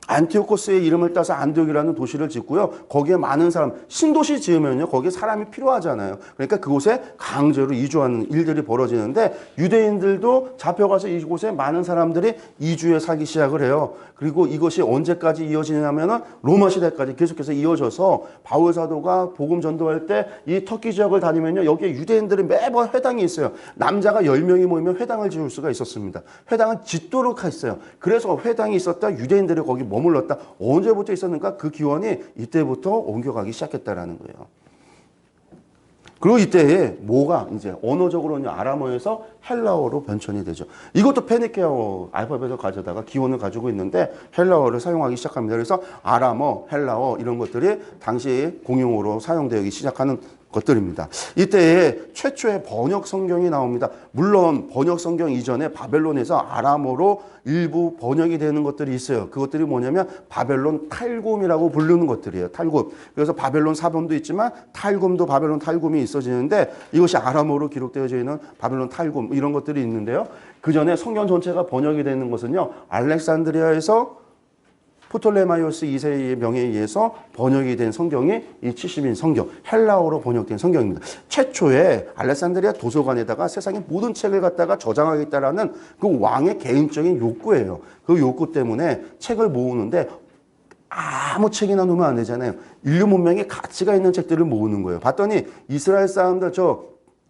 안티오코스의 이름을 따서 안디옥이라는 도시를 짓고요. 거기에 많은 사람, 신도시 지으면요. 거기에 사람이 필요하잖아요. 그러니까 그곳에 강제로 이주하는 일들이 벌어지는데 유대인들도 잡혀가서 이곳에 많은 사람들이 이주해 살기 시작을 해요. 그리고 이것이 언제까지 이어지냐면은 로마 시대까지 계속해서 이어져서 바울 사도가 복음 전도할 때 이 터키 지역을 다니면요. 여기에 유대인들이 매번 회당이 있어요. 남자가 10명이 모이면 회당을 지을 수가 있었습니다. 회당은 짓도록 했어요. 그래서 회당이 있었다. 유대인들이 거기 머물렀다. 언제부터 있었는가? 그 기원이 이때부터 옮겨가기 시작했다라는 거예요. 그리고 이때에 뭐가 이제 언어적으로는 아람어에서 헬라어로 변천이 되죠. 이것도 페니케어 알파벳을 가져다가 기원을 가지고 있는데 헬라어를 사용하기 시작합니다. 그래서 아람어, 헬라어 이런 것들이 당시 공용어로 사용되기 시작하는 것들입니다. 이때에 최초의 번역 성경이 나옵니다. 물론 번역 성경 이전에 바벨론에서 아람어로 일부 번역이 되는 것들이 있어요. 그것들이 뭐냐면 바벨론 탈굼이라고 부르는 것들이에요. 탈굼. 그래서 바벨론 사본도 있지만 탈굼도 바벨론 탈굼이 있어지는데 이것이 아람어로 기록되어져 있는 바벨론 탈굼 이런 것들이 있는데요. 그 전에 성경 전체가 번역이 되는 것은요. 알렉산드리아에서 프톨레마이오스 2세의 명에 의해서 번역이 된 성경이 이 70인 성경, 헬라어로 번역된 성경입니다. 최초에 알렉산드리아 도서관에다가 세상의 모든 책을 갖다가 저장하겠다라는 그 왕의 개인적인 욕구예요. 그 욕구 때문에 책을 모으는데 아무 책이나 놓으면 안 되잖아요. 인류 문명에 가치가 있는 책들을 모으는 거예요. 봤더니 이스라엘 사람들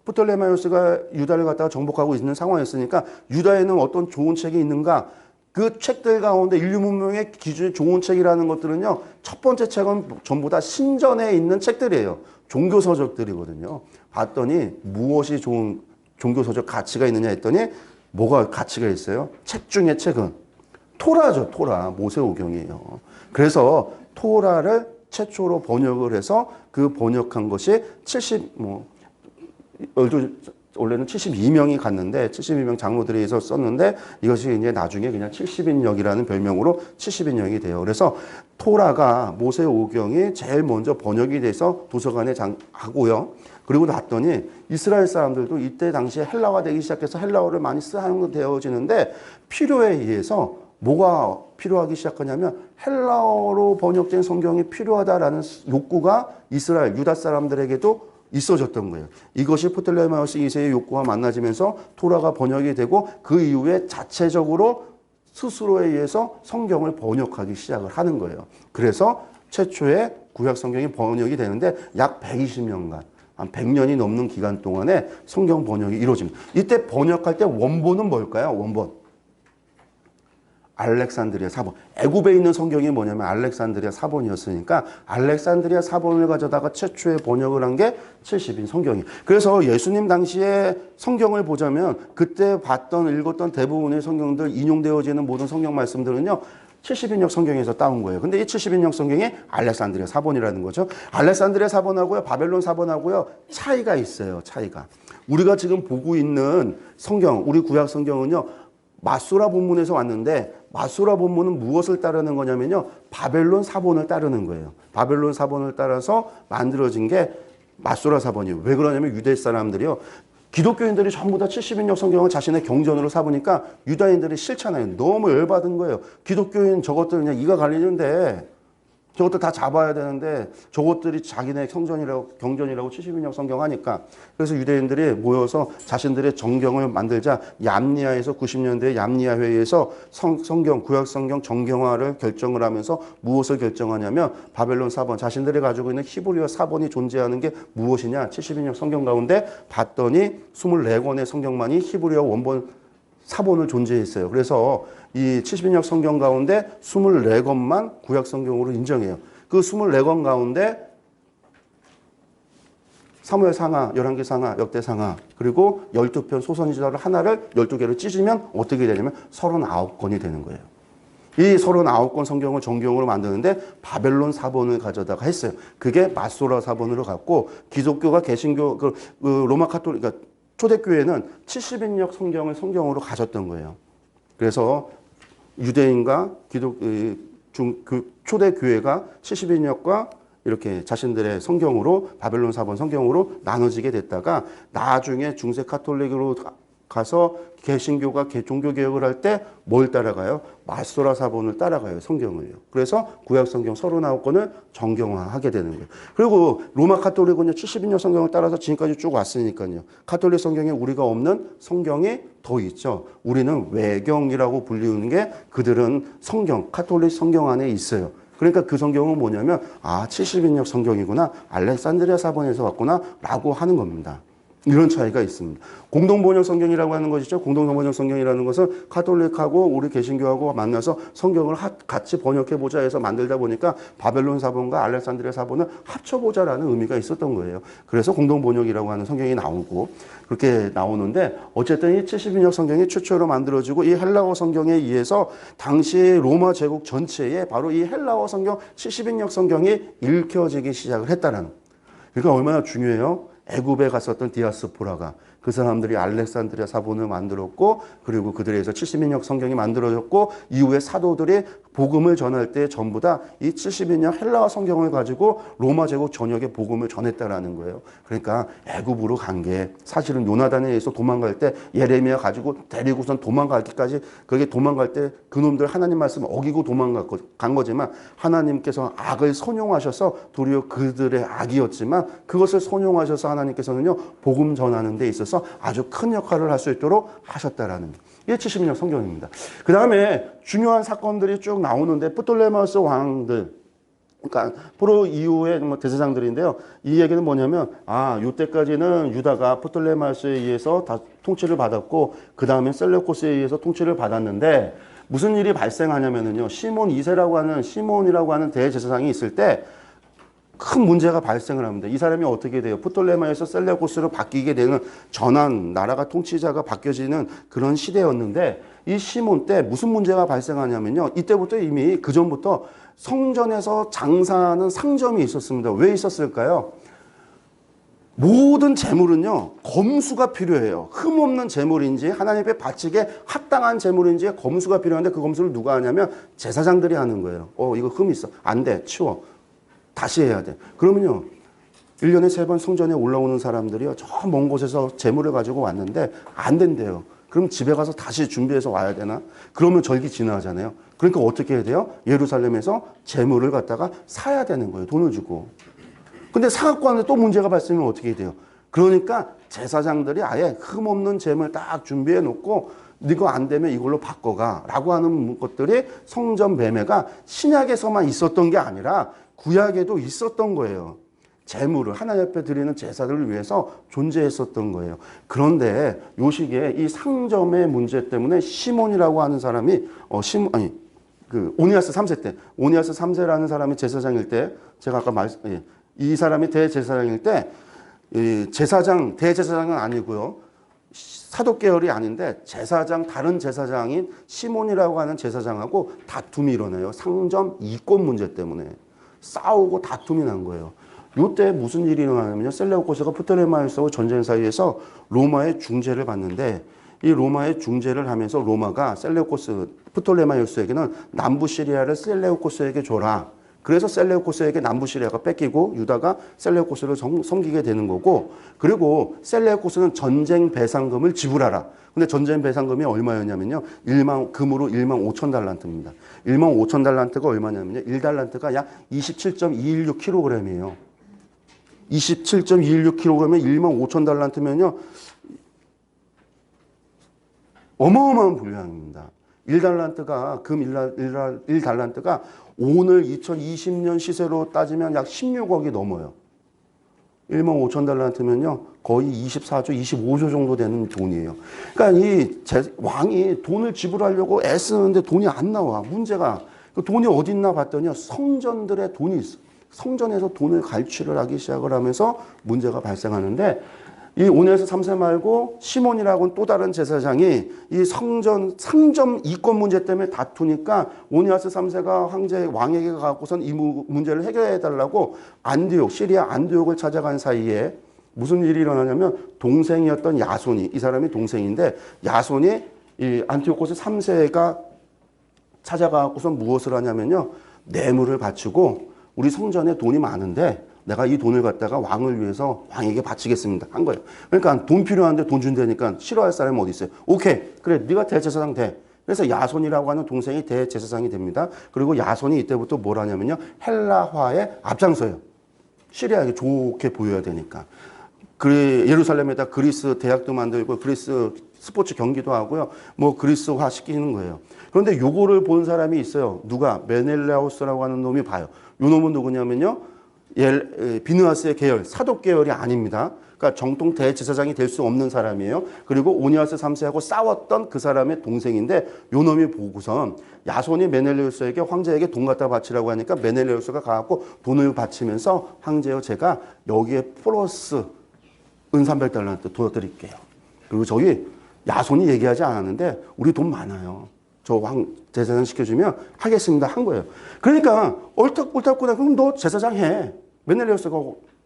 프톨레마이오스가 유다를 갖다가 정복하고 있는 상황이었으니까 유다에는 어떤 좋은 책이 있는가? 그 책들 가운데 인류 문명의 기준이 좋은 책이라는 것들은요. 첫 번째 책은 전부 다 신전에 있는 책들이에요. 종교서적들이거든요. 봤더니 무엇이 좋은 종교서적 가치가 있느냐 했더니 뭐가 가치가 있어요? 책 중에 책은 토라죠. 토라. 모세오경이에요. 그래서 토라를 최초로 번역을 해서 그 번역한 것이 원래는 72명이 갔는데 72명 장로들에서 썼는데 이것이 이제 나중에 그냥 70인역이라는 별명으로 70인역이 돼요. 그래서 토라가 모세오경이 제일 먼저 번역이 돼서 도서관에 하고요. 그리고 났더니 이스라엘 사람들도 이때 당시에 헬라화되기 시작해서 헬라어를 많이 사용되어지는데 필요에 의해서 뭐가 필요하기 시작하냐면 헬라어로 번역된 성경이 필요하다라는 욕구가 이스라엘 유다 사람들에게도 있어졌던 거예요. 이것이 프톨레마이오스 2세의 욕구와 만나지면서 토라가 번역이 되고 그 이후에 자체적으로 스스로에 의해서 성경을 번역하기 시작을 하는 거예요. 그래서 최초의 구약 성경이 번역이 되는데 약 120년간 한 100년이 넘는 기간 동안에 성경 번역이 이루어집니다. 이때 번역할 때 원본은 뭘까요? 원본. 알렉산드리아 사본. 애굽에 있는 성경이 뭐냐면 알렉산드리아 사본이었으니까 알렉산드리아 사본을 가져다가 최초의 번역을 한 게 70인 성경이. 그래서 예수님 당시에 성경을 보자면 그때 봤던 읽었던 대부분의 성경들 인용되어지는 모든 성경 말씀들은요. 70인역 성경에서 따온 거예요. 근데 이 70인역 성경이 알렉산드리아 사본이라는 거죠. 알렉산드리아 사본하고요. 바벨론 사본하고요. 차이가 있어요. 차이가. 우리가 지금 보고 있는 성경, 우리 구약 성경은요. 마소라 본문에서 왔는데 마소라 본문은 무엇을 따르는 거냐면요. 바벨론 사본을 따르는 거예요. 바벨론 사본을 따라서 만들어진 게 마소라 사본이에요. 왜 그러냐면 유대 사람들이요. 기독교인들이 전부 다 70인역 성경을 자신의 경전으로 삼으니까 유다인들이 싫잖아요. 너무 열받은 거예요. 기독교인 저것들 그냥 이가 갈리는데 저것들 다 잡아야 되는데 저것들이 자기네 경전이라고 70인역 성경 하니까 그래서 유대인들이 모여서 자신들의 정경을 만들자 얌니아에서 90년대에 얌니아 회의에서 성경 구약 성경 정경화를 결정을 하면서 무엇을 결정하냐면 바벨론 사본 자신들이 가지고 있는 히브리어 사본이 존재하는 게 무엇이냐 70인역 성경 가운데 봤더니 24권의 성경만이 히브리어 원본 사본을 존재했어요. 그래서 이 70인역 성경 가운데 24권만 구약 성경으로 인정해요. 그 24권 가운데 사무엘 상하, 열왕기 상하, 역대 상하 그리고 12편 소선지자를 하나를 12개를 찢으면 어떻게 되냐면 39권이 되는 거예요. 이 39권 성경을 정경으로 만드는데 바벨론 사본을 가져다가 했어요. 그게 마소라 사본으로 갔고, 기독교가 개신교, 로마 카톨릭, 그러니까 초대교회는 70인역 성경을 성경으로 가졌던 거예요. 그래서 유대인과 초대교회가 70인역과 이렇게 자신들의 성경으로, 바벨론 사본 성경으로 나눠지게 됐다가 나중에 중세 카톨릭으로 가서 개신교가 종교개혁을 할 때 뭘 따라가요? 마소라 사본을 따라가요. 성경을요. 그래서 구약 성경 39권을 정경화하게 되는 거예요. 그리고 로마 카톨릭은요, 70인역 성경을 따라서 지금까지 쭉 왔으니까요. 카톨릭 성경에 우리가 없는 성경이 더 있죠. 우리는 외경이라고 불리는 게 그들은 성경, 카톨릭 성경 안에 있어요. 그러니까 그 성경은 뭐냐면, 아, 70인역 성경이구나, 알렉산드리아 사본에서 왔구나 라고 하는 겁니다. 이런 차이가 있습니다. 공동번역 성경이라고 하는 것이죠. 공동번역 성경이라는 것은 카톨릭하고 우리 개신교하고 만나서 성경을 같이 번역해보자 해서 만들다 보니까 바벨론 사본과 알렉산드리아 사본을 합쳐보자라는 의미가 있었던 거예요. 그래서 공동번역이라고 하는 성경이 나오고 그렇게 나오는데, 어쨌든 이 70인역 성경이 최초로 만들어지고 이 헬라어 성경에 의해서 당시 로마 제국 전체에 바로 이 헬라어 성경 70인역 성경이 읽혀지기 시작을 했다는. 그러니까 얼마나 중요해요. 애굽에 갔었던 디아스포라가, 그 사람들이 알렉산드리아 사본을 만들었고, 그리고 그들에서 70인역 성경이 만들어졌고, 이후에 사도들이 복음을 전할 때 전부 다 이 70인역 헬라어 성경을 가지고 로마 제국 전역에 복음을 전했다라는 거예요. 그러니까 애굽으로 간 게 사실은 요나단에 의해서 도망갈 때 예레미야 가지고 데리고선 도망가기까지, 그게 도망갈 때 그놈들 하나님 말씀 어기고 간 거지만 하나님께서 악을 선용하셔서 도리어 그들의 악이었지만 그것을 선용하셔서 하나님께서는요, 복음 전하는 데 있어서 아주 큰 역할을 할 수 있도록 하셨다라는 거예요. 이게 70년 성경입니다. 그 다음에 중요한 사건들이 쭉 나오는데, 프톨레마우스 왕들, 그러니까 포로 이후의 대제사장들인데요. 이 얘기는 뭐냐면, 이때까지는 유다가 프톨레마우스에 의해서 다 통치를 받았고, 그 다음에 셀레우코스에 의해서 통치를 받았는데, 무슨 일이 발생하냐면요, 시몬이라고 하는 대제사장이 있을 때 큰 문제가 발생을 합니다. 이 사람이 어떻게 돼요? 프톨레마에서 셀레우코스로 바뀌게 되는 전환, 나라가 통치자가 바뀌어지는 그런 시대였는데, 이 시몬 때 무슨 문제가 발생하냐면요, 이때부터 이미 그 전부터 성전에서 장사하는 상점이 있었습니다. 왜 있었을까요? 모든 재물은요, 검수가 필요해요. 흠없는 재물인지 하나님 앞에 바치게 합당한 재물인지 검수가 필요한데, 그 검수를 누가 하냐면 제사장들이 하는 거예요. 이거 흠 있어, 안 돼, 치워, 다시 해야 돼. 그러면요, 1년에 3번 성전에 올라오는 사람들이요, 저 먼 곳에서 재물을 가지고 왔는데 안 된대요. 그럼 집에 가서 다시 준비해서 와야 되나? 그러면 절기 지나잖아요. 그러니까 어떻게 해야 돼요? 예루살렘에서 재물을 갖다가 사야 되는 거예요. 돈을 주고. 근데 사갖고 왔는데 또 문제가 발생하면 어떻게 해야 돼요? 그러니까 제사장들이 아예 흠없는 재물 딱 준비해 놓고, 이거 안 되면 이걸로 바꿔가 라고 하는 것들이, 성전 매매가 신약에서만 있었던 게 아니라 구약에도 있었던 거예요. 재물을 하나님 앞에 드리는 제사들을 위해서 존재했었던 거예요. 그런데 요 시기에 이 상점의 문제 때문에 시몬이라고 하는 사람이 오니아스 3세 때, 오니아스 3세라는 사람이 제사장일 때, 제가 아까 이 사람이 대제사장일 때, 대제사장은 아니고요, 사도 계열이 아닌데 다른 제사장인 시몬이라고 하는 제사장하고 다툼이 일어나요. 상점 이권 문제 때문에 싸우고 다툼이 난 거예요. 이때 무슨 일이 일어나냐면요, 셀레우코스가 프톨레마이오스하고 전쟁 사이에서 로마의 중재를 받는데, 이 로마의 중재를 하면서 로마가 프톨레마이오스에게는 남부 시리아를 셀레우코스에게 줘라. 그래서 셀레우코스에게 남부 시리아가 뺏기고 유다가 셀레우코스를 섬기게 되는 거고, 그리고 셀레우코스는 전쟁 배상금을 지불하라. 근데 전쟁 배상금이 얼마였냐면요, 금으로 1만 5천 달란트입니다. 1만 5천 달란트가 얼마냐면요, 1달란트가 약 27.216kg이에요. 27.216kg에 1만 5천 달란트면요, 어마어마한 분량입니다. 1달란트가, 금 1달란트가 오늘 2020년 시세로 따지면 약 16억이 넘어요. 1만 5천 달란트면요, 거의 24조, 25조 정도 되는 돈이에요. 그러니까 왕이 돈을 지불하려고 애쓰는데 돈이 안 나와. 문제가, 그 돈이 어디 있나 봤더니 성전들의 돈이 있어. 성전에서 돈을 갈취를 하기 시작을 하면서 문제가 발생하는데, 이 오네아스 3세 말고 시몬이라고는 또 다른 제사장이 이 성전 상점 이권 문제 때문에 다투니까 오네아스 3세가 왕에게 가고선 이 문제를 해결해 달라고 안디옥, 시리아 안디옥을 찾아간 사이에 무슨 일이 일어나냐면 동생이었던 야손이, 이 사람이 동생인데 야손이 이 안티오코스 3세가 찾아가고선 무엇을 하냐면요, 뇌물을 바치고 우리 성전에 돈이 많은데 내가 이 돈을 갖다가 왕을 위해서 왕에게 바치겠습니다 한 거예요. 그러니까 돈 필요한데 돈 준다니까 싫어할 사람이 어디 있어요. 오케이, 그래, 네가 대제사장 돼. 그래서 야손이라고 하는 동생이 대제사장이 됩니다. 그리고 야손이 이때부터 뭘 하냐면요, 헬라화에 앞장서요. 시리아에게 좋게 보여야 되니까. 예루살렘에다 그리스 대학도 만들고 그리스 스포츠 경기도 하고요, 뭐 그리스화 시키는 거예요. 그런데 요거를 본 사람이 있어요. 누가? 메넬라우스라고 하는 놈이 봐요. 요 놈은 누구냐면요, 비느하스의 계열, 사독 계열이 아닙니다. 그러니까 정통 대제사장이 될 수 없는 사람이에요. 그리고 오니아스 3세하고 싸웠던 그 사람의 동생인데 요 놈이 보고선 야손이 메넬레우스에게 황제에게 돈 갖다 바치라고 하니까 메넬레우스가 가갖고 돈을 바치면서 황제여, 제가 여기에 플러스 은 300달러한테 더 드릴게요. 그리고 저기 야손이 얘기하지 않았는데 우리 돈 많아요. 저 왕 제사장 시켜주면 하겠습니다 한 거예요. 그러니까 옳다꾸나 그럼 너 제사장 해. 메넬레우스가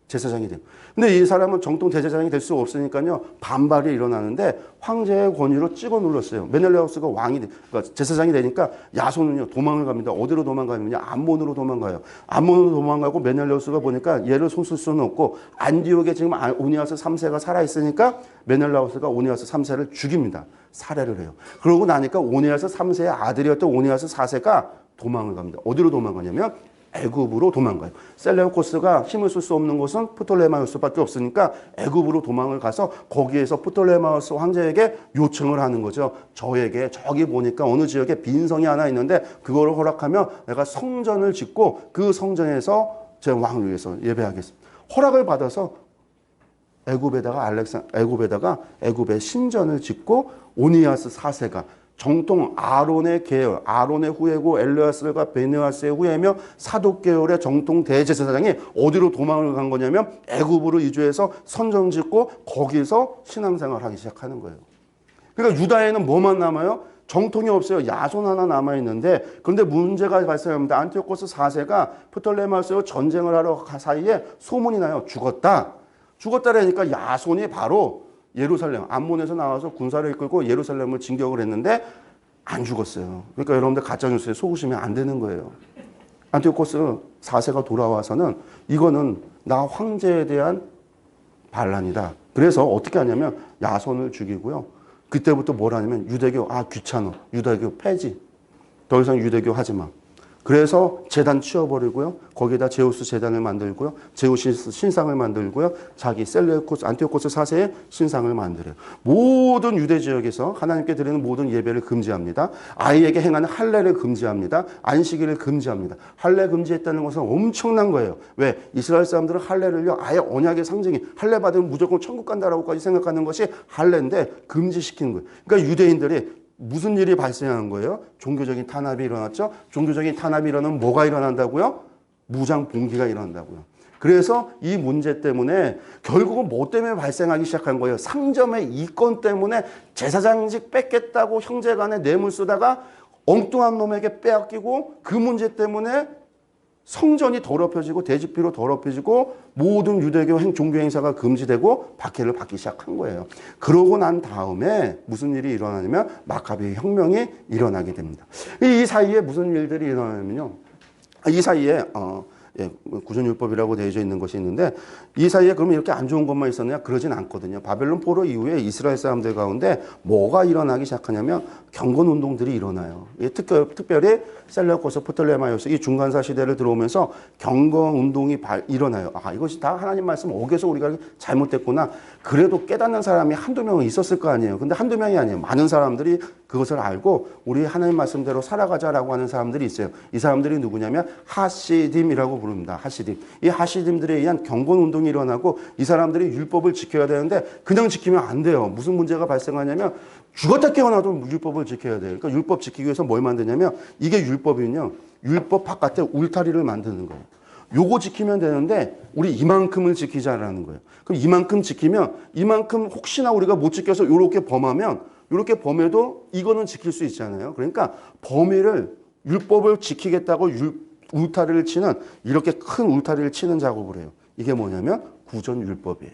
제사장이 돼요. 근데 이 사람은 정통 대제사장이 될 수 없으니까요, 반발이 일어나는데 황제의 권위로 찍어 눌렀어요. 메넬레우스가 그러니까 제사장이 되니까 야손은요 도망을 갑니다. 어디로 도망가냐면요, 암몬으로 도망가요. 암몬으로 도망가고 메넬레우스가 보니까 얘를 손쓸 수는 없고 안디옥에 지금 오니아스 3세가 살아있으니까 메넬라우스가 오니아스 3세를 죽입니다. 살해를 해요. 그러고 나니까 오니아스 3세의 아들이었던 오니아스 4세가 도망을 갑니다. 어디로 도망가냐면 애굽으로 도망가요. 셀레우코스가 힘을 쓸 수 없는 곳은 프톨레마우스밖에 없으니까 애굽으로 도망을 가서 거기에서 프톨레마우스 황제에게 요청을 하는 거죠. 저에게 저기 보니까 어느 지역에 빈 성이 하나 있는데 그거를 허락하면 내가 성전을 짓고 그 성전에서 제 왕을 위해서 예배하겠습니다. 허락을 받아서 애굽의 신전을 짓고 오니아스 4세가 정통 아론의 계열, 아론의 후예고 엘르아스가 베느하스의 후예며 사독 계열의 정통 대제사장이 어디로 도망을 간 거냐면 애굽으로 이주해서 선전 짓고 거기서 신앙생활을 하기 시작하는 거예요. 그러니까 유다에는 뭐만 남아요? 정통이 없어요. 야손 하나 남아있는데, 그런데 문제가 발생합니다. 안티오코스 4세가 프톨레마우스와 전쟁을 하러 사이에 소문이 나요. 죽었다라니까 야손이 바로 예루살렘, 암몬에서 나와서 군사를 이끌고 예루살렘을 진격을 했는데 안 죽었어요. 그러니까 여러분들 가짜뉴스에 속으시면 안 되는 거예요. 안티오코스 4세가 돌아와서는 이거는 나 황제에 대한 반란이다. 그래서 어떻게 하냐면 야손을 죽이고요. 그때부터 뭘 하냐면 유대교, 귀찮아. 유대교 폐지. 더 이상 유대교 하지 마. 그래서 제단 치워버리고요. 거기에다 제우스 제단을 만들고요. 제우스 신상을 만들고요. 자기 안티오코스 4세의 신상을 만들어요. 모든 유대 지역에서 하나님께 드리는 모든 예배를 금지합니다. 아이에게 행하는 할례를 금지합니다. 안식일을 금지합니다. 할례 금지했다는 것은 엄청난 거예요. 왜? 이스라엘 사람들은 할례를요, 아예 언약의 상징이, 할례 받으면 무조건 천국 간다라고까지 생각하는 것이 할례인데 금지시키는 거예요. 그러니까 유대인들이 무슨 일이 발생한 거예요? 종교적인 탄압이 일어났죠. 종교적인 탄압이 일어나면 뭐가 일어난다고요? 무장 봉기가 일어난다고요. 그래서 이 문제 때문에 결국은 뭐 때문에 발생하기 시작한 거예요? 상점의 이권 때문에 제사장직 뺏겠다고 형제간에 뇌물 쓰다가 엉뚱한 놈에게 빼앗기고, 그 문제 때문에 성전이 더럽혀지고 대집비로 더럽혀지고 모든 유대교 종교 행사가 금지되고 박해를 받기 시작한 거예요. 그러고 난 다음에 무슨 일이 일어나냐면 마카비 혁명이 일어나게 됩니다. 이 사이에 무슨 일들이 일어나냐면요, 이 사이에 구전율법이라고 되어져 있는 것이 있는데, 이 사이에 그러면 이렇게 안 좋은 것만 있었느냐? 그러진 않거든요. 바벨론 포로 이후에 이스라엘 사람들 가운데 뭐가 일어나기 시작하냐면 경건 운동들이 일어나요. 특별히 셀레우코스, 프톨레마이오스 이 중간사 시대를 들어오면서 경건 운동이 일어나요. 이것이 다 하나님 말씀 어겨서 우리가 잘못됐구나. 그래도 깨닫는 사람이 한두 명은 있었을 거 아니에요. 근데 한두 명이 아니에요. 많은 사람들이 그것을 알고 우리 하나님 말씀대로 살아가자라고 하는 사람들이 있어요. 이 사람들이 누구냐면 하시딤이라고 부릅니다. 하시딤. 이 하시딤들에 의한 경건 운동이 일어나고 이 사람들이 율법을 지켜야 되는데 그냥 지키면 안 돼요. 무슨 문제가 발생하냐면 죽었다 깨어나도 율법을 지켜야 돼요. 그러니까 율법 지키기 위해서 뭘 만드냐면, 이게 율법이면요, 율법 바깥에 울타리를 만드는 거예요. 요거 지키면 되는데 우리 이만큼을 지키자라는 거예요. 그럼 이만큼 지키면 이만큼 혹시나 우리가 못 지켜서 요렇게 범하면 요렇게 범해도 이거는 지킬 수 있잖아요. 그러니까 범위를 율법을 지키겠다고 울타리를 치는 이렇게 큰 울타리를 치는 작업을 해요. 이게 뭐냐면 구전율법이에요.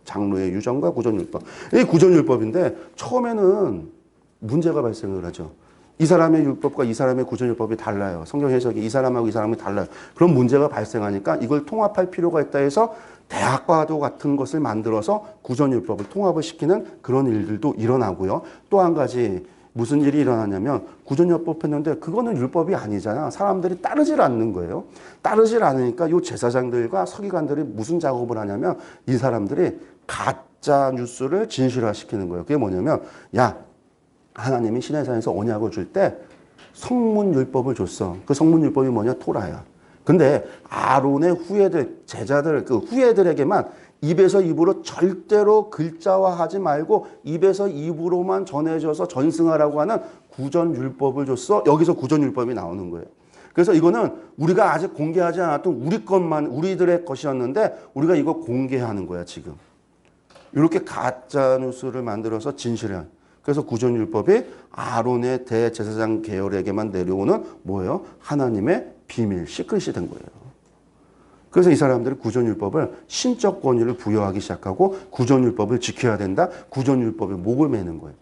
장로의 유전과 구전율법. 이 구전율법인데 처음에는 문제가 발생을 하죠. 이 사람의 율법과 이 사람의 구전율법이 달라요. 성경 해석이 이 사람하고 이 사람이 달라요. 그런 문제가 발생하니까 이걸 통합할 필요가 있다 해서 대학과도 같은 것을 만들어서 구전율법을 통합을 시키는 그런 일들도 일어나고요. 또 한 가지 무슨 일이 일어나냐면 구전율법 했는데 그거는 율법이 아니잖아. 사람들이 따르질 않는 거예요. 따르질 않으니까 이 제사장들과 서기관들이 무슨 작업을 하냐면 이 사람들이 가짜 뉴스를 진실화시키는 거예요. 그게 뭐냐면 야 하나님이 시내산에서 언약을 줄 때 성문율법을 줬어. 그 성문율법이 뭐냐? 토라야. 근데 아론의 후예들, 제자들, 그 후예들에게만 입에서 입으로 절대로 글자화하지 말고 입에서 입으로만 전해져서 전승하라고 하는 구전율법을 줬어. 여기서 구전율법이 나오는 거예요. 그래서 이거는 우리가 아직 공개하지 않았던 우리 것만, 우리들의 것이었는데 우리가 이거 공개하는 거야, 지금. 이렇게 가짜 뉴스를 만들어서 진실한. 그래서 구전율법이 아론의 대제사장 계열에게만 내려오는 뭐예요? 하나님의 비밀, 시크릿이 된 거예요. 그래서 이 사람들이 구전율법을 신적 권위를 부여하기 시작하고 구전율법을 지켜야 된다. 구전율법에 목을 매는 거예요.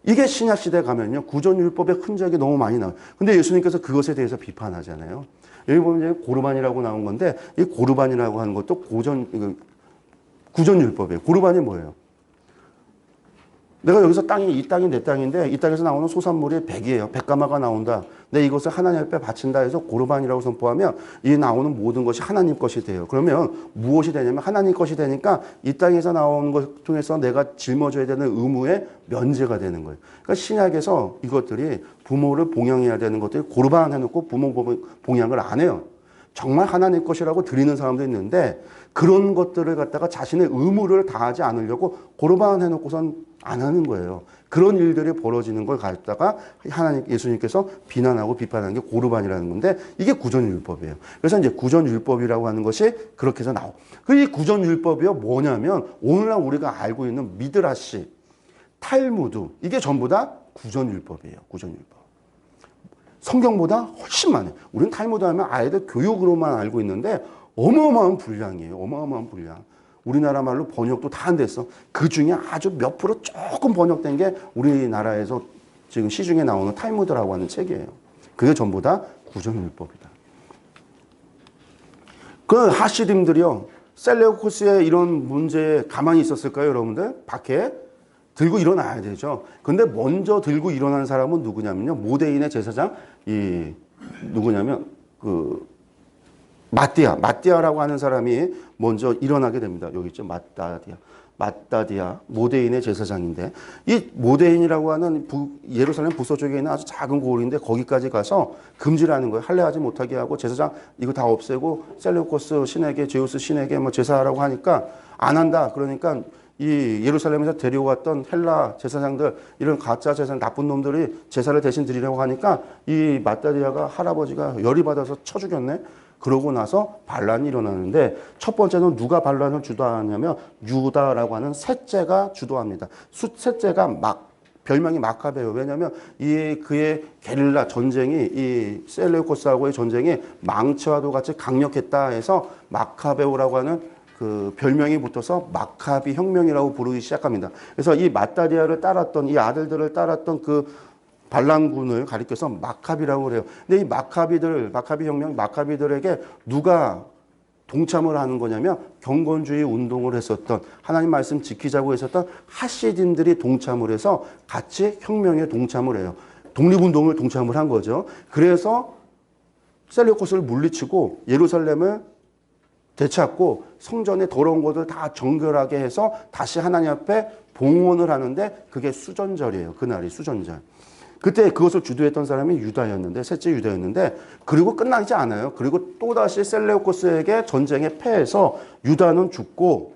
이게 신약시대에 가면요. 구전율법의 흔적이 너무 많이 나와요. 근데 예수님께서 그것에 대해서 비판하잖아요. 여기 보면 이제 고르반이라고 나온 건데 이 고르반이라고 하는 것도 구전율법이에요. 고르반이 뭐예요? 내가 여기서 이 땅이 내 땅인데 이 땅에서 나오는 소산물이 백이에요. 백가마가 나온다. 내 이것을 하나님 앞에 바친다 해서 고르반이라고 선포하면 이 나오는 모든 것이 하나님 것이 돼요. 그러면 무엇이 되냐면 하나님 것이 되니까 이 땅에서 나오는 것 중에서 내가 짊어져야 되는 의무의 면제가 되는 거예요. 그러니까 신약에서 이것들이 부모를 봉양해야 되는 것들이 고르반 해놓고 부모 봉양을 안 해요. 정말 하나님 것이라고 드리는 사람도 있는데 그런 것들을 갖다가 자신의 의무를 다하지 않으려고 고르반 해놓고선 안 하는 거예요. 그런 일들이 벌어지는 걸 갖다가 예수님께서 비난하고 비판하는 게 고르반이라는 건데 이게 구전율법이에요. 그래서 이제 구전율법이라고 하는 것이 그렇게 해서 나오고. 이 구전율법이요 뭐냐면 오늘날 우리가 알고 있는 미드라시, 탈무드 이게 전부 다 구전율법이에요. 구전율법. 성경보다 훨씬 많아요. 우리는 탈무드 하면 아이들 교육으로만 알고 있는데 어마어마한 분량이에요. 어마어마한 분량. 우리나라 말로 번역도 다 안 됐어. 그 중에 아주 몇 프로 조금 번역된 게 우리나라에서 지금 시중에 나오는 탈무드라고 하는 책이에요. 그게 전부 다 구전율법이다. 그 하시딤들이요. 셀레우코스의 이런 문제에 가만히 있었을까요, 여러분들? 밖에 들고 일어나야 되죠. 근데 먼저 들고 일어난 사람은 누구냐면요. 모데인의 제사장, 누구냐면, 마띠아라고 하는 사람이 먼저 일어나게 됩니다. 여기 있죠. 마따디아, 모데인의 제사장인데, 이 모데인이라고 하는 예루살렘 북서쪽에 있는 아주 작은 고을인데, 거기까지 가서 금지라는 거예요. 할례하지 못하게 하고, 제사장 이거 다 없애고, 셀레우코스 신에게, 제우스 신에게 뭐 제사하라고 하니까, 안 한다. 그러니까, 이 예루살렘에서 데려왔던 헬라 제사장들, 이런 가짜 제사장, 나쁜 놈들이 제사를 대신 드리려고 하니까, 이 마따디아가 할아버지가 열이 받아서 쳐 죽였네? 그러고 나서 반란이 일어나는데 첫 번째는 누가 반란을 주도하냐면 유다라고 하는 셋째가 주도합니다. 셋째가 별명이 마카베요. 왜냐하면 그의 게릴라 전쟁이 이 셀레우코스하고의 전쟁이 망치와도 같이 강력했다 해서 마카베오라고 하는 그 별명이 붙어서 마카비 혁명이라고 부르기 시작합니다. 그래서 이 마따디아를 따랐던 이 아들들을 따랐던 그 반란군을 가리켜서 마카비라고 그래요. 근데 이 마카비 혁명, 마카비들에게 누가 동참을 하는 거냐면 경건주의 운동을 했었던 하나님 말씀 지키자고 했었던 하시딘들이 동참을 해서 같이 혁명에 동참을 해요. 독립운동을 동참을 한 거죠. 그래서 셀레우코스를 물리치고 예루살렘을 되찾고 성전의 더러운 것을 다 정결하게 해서 다시 하나님 앞에 봉헌을 하는데 그게 수전절이에요. 그날이 수전절. 그때 그것을 주도했던 사람이 유다였는데, 셋째 유다였는데, 그리고 끝나지 않아요. 그리고 또다시 셀레우코스에게 전쟁에 패해서 유다는 죽고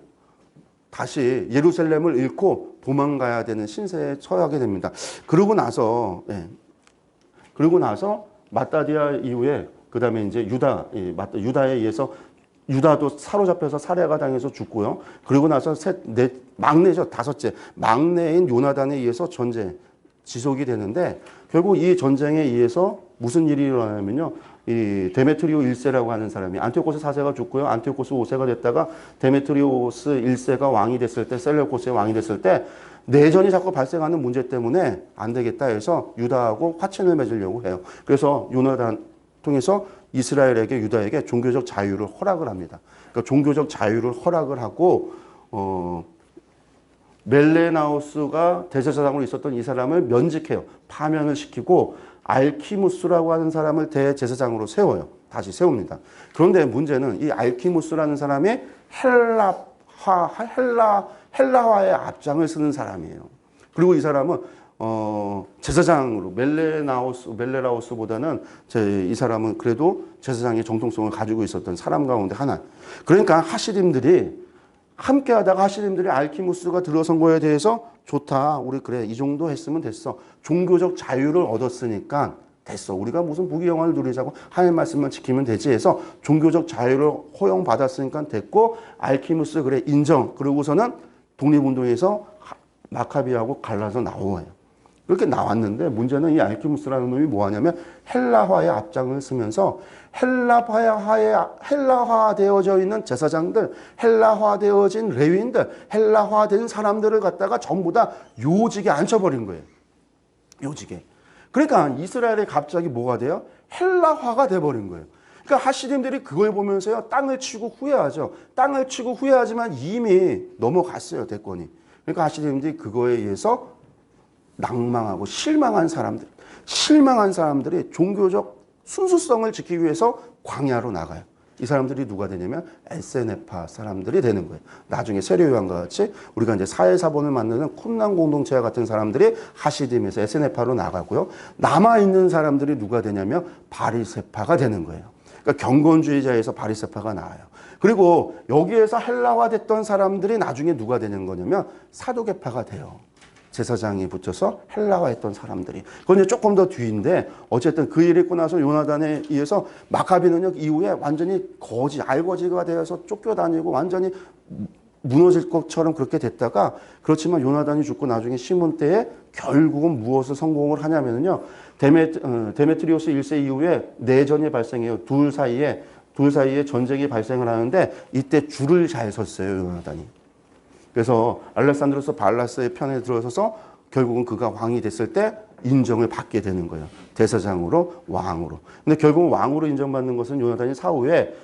다시 예루살렘을 잃고 도망가야 되는 신세에 처하게 됩니다. 그러고 나서 마따디아 이후에 그 다음에 이제 유다에 의해서 유다도 사로잡혀서 살해가 당해서 죽고요. 그리고 나서 막내죠. 다섯째. 막내인 요나단에 의해서 전쟁 지속이 되는데 결국 이 전쟁에 의해서 무슨 일이 일어나냐면요. 이 데메트리오 1세라고 하는 사람이 안티오코스 4세가 죽고요. 안티오코스 5세가 됐다가 데메트리오스 1세가 왕이 됐을 때 셀레우코스의 왕이 됐을 때 내전이 자꾸 발생하는 문제 때문에 안 되겠다 해서 유다하고 화친을 맺으려고 해요. 그래서 요나단 통해서 이스라엘에게 유다에게 종교적 자유를 허락을 합니다. 그러니까 종교적 자유를 허락을 하고 멜레나우스가 대제사장으로 있었던 이 사람을 면직해요. 파면을 시키고 알키무스라고 하는 사람을 대제사장으로 세워요. 다시 세웁니다. 그런데 문제는 이 알키무스라는 사람이 헬라화의 앞장을 쓰는 사람이에요. 그리고 이 사람은 제사장으로 멜레라우스보다는 이 사람은 그래도 제사장의 정통성을 가지고 있었던 사람 가운데 하나. 그러니까 하시림들이 함께하다가 하시림들이 알키무스가 들어선 거에 대해서 좋다. 우리 그래 이 정도 했으면 됐어. 종교적 자유를 얻었으니까 됐어. 우리가 무슨 부귀영화를 누리자고 하나님 말씀만 지키면 되지 해서 종교적 자유를 허용받았으니까 됐고 알키무스 그래 인정. 그러고서는 독립운동에서 마카비하고 갈라서 나와요. 그렇게 나왔는데 문제는 이 알키무스라는 놈이 뭐 하냐면 헬라화의 앞장을 쓰면서 헬라화되어져 있는 제사장들, 헬라화되어진 레위인들, 헬라화된 사람들을 갖다가 전부 다 요직에 앉혀버린 거예요. 요직에. 그러니까 이스라엘이 갑자기 뭐가 돼요? 헬라화가 돼버린 거예요. 그러니까 하시림들이 그걸 보면서요. 땅을 치고 후회하죠. 땅을 치고 후회하지만 이미 넘어갔어요. 대권이. 그러니까 하시림들이 그거에 의해서 낭망하고 실망한 사람들이 종교적 순수성을 지키기 위해서 광야로 나가요. 이 사람들이 누가 되냐면 에세네파 사람들이 되는 거예요. 나중에 세례요한과 같이 우리가 이제 사회사본을 만드는 쿰난 공동체와 같은 사람들이 하시딤에서 에세네파로 나가고요. 남아있는 사람들이 누가 되냐면 바리세파가 되는 거예요. 그러니까 경건주의자에서 바리세파가 나와요. 그리고 여기에서 헬라화됐던 사람들이 나중에 누가 되는 거냐면 사두개파가 돼요. 제사장이 붙여서 헬라화했던 사람들이. 그건 이제 조금 더 뒤인데 어쨌든 그 일이 있고 나서 요나단에 의해서 마카비는요 이후에 완전히 알거지가 되어서 쫓겨다니고 완전히 무너질 것처럼 그렇게 됐다가 그렇지만 요나단이 죽고 나중에 시몬 때에 결국은 무엇을 성공을 하냐면요 데메트리오스 1세 이후에 내전이 발생해요. 둘 사이에 전쟁이 발생을 하는데 이때 줄을 잘 섰어요 요나단이. 그래서 알렉산드로스 발라스의 편에 들어서서 결국은 그가 왕이 됐을 때 인정을 받게 되는 거예요. 대사장으로 왕으로. 근데 결국은 왕으로 인정받는 것은 요나단이 사후에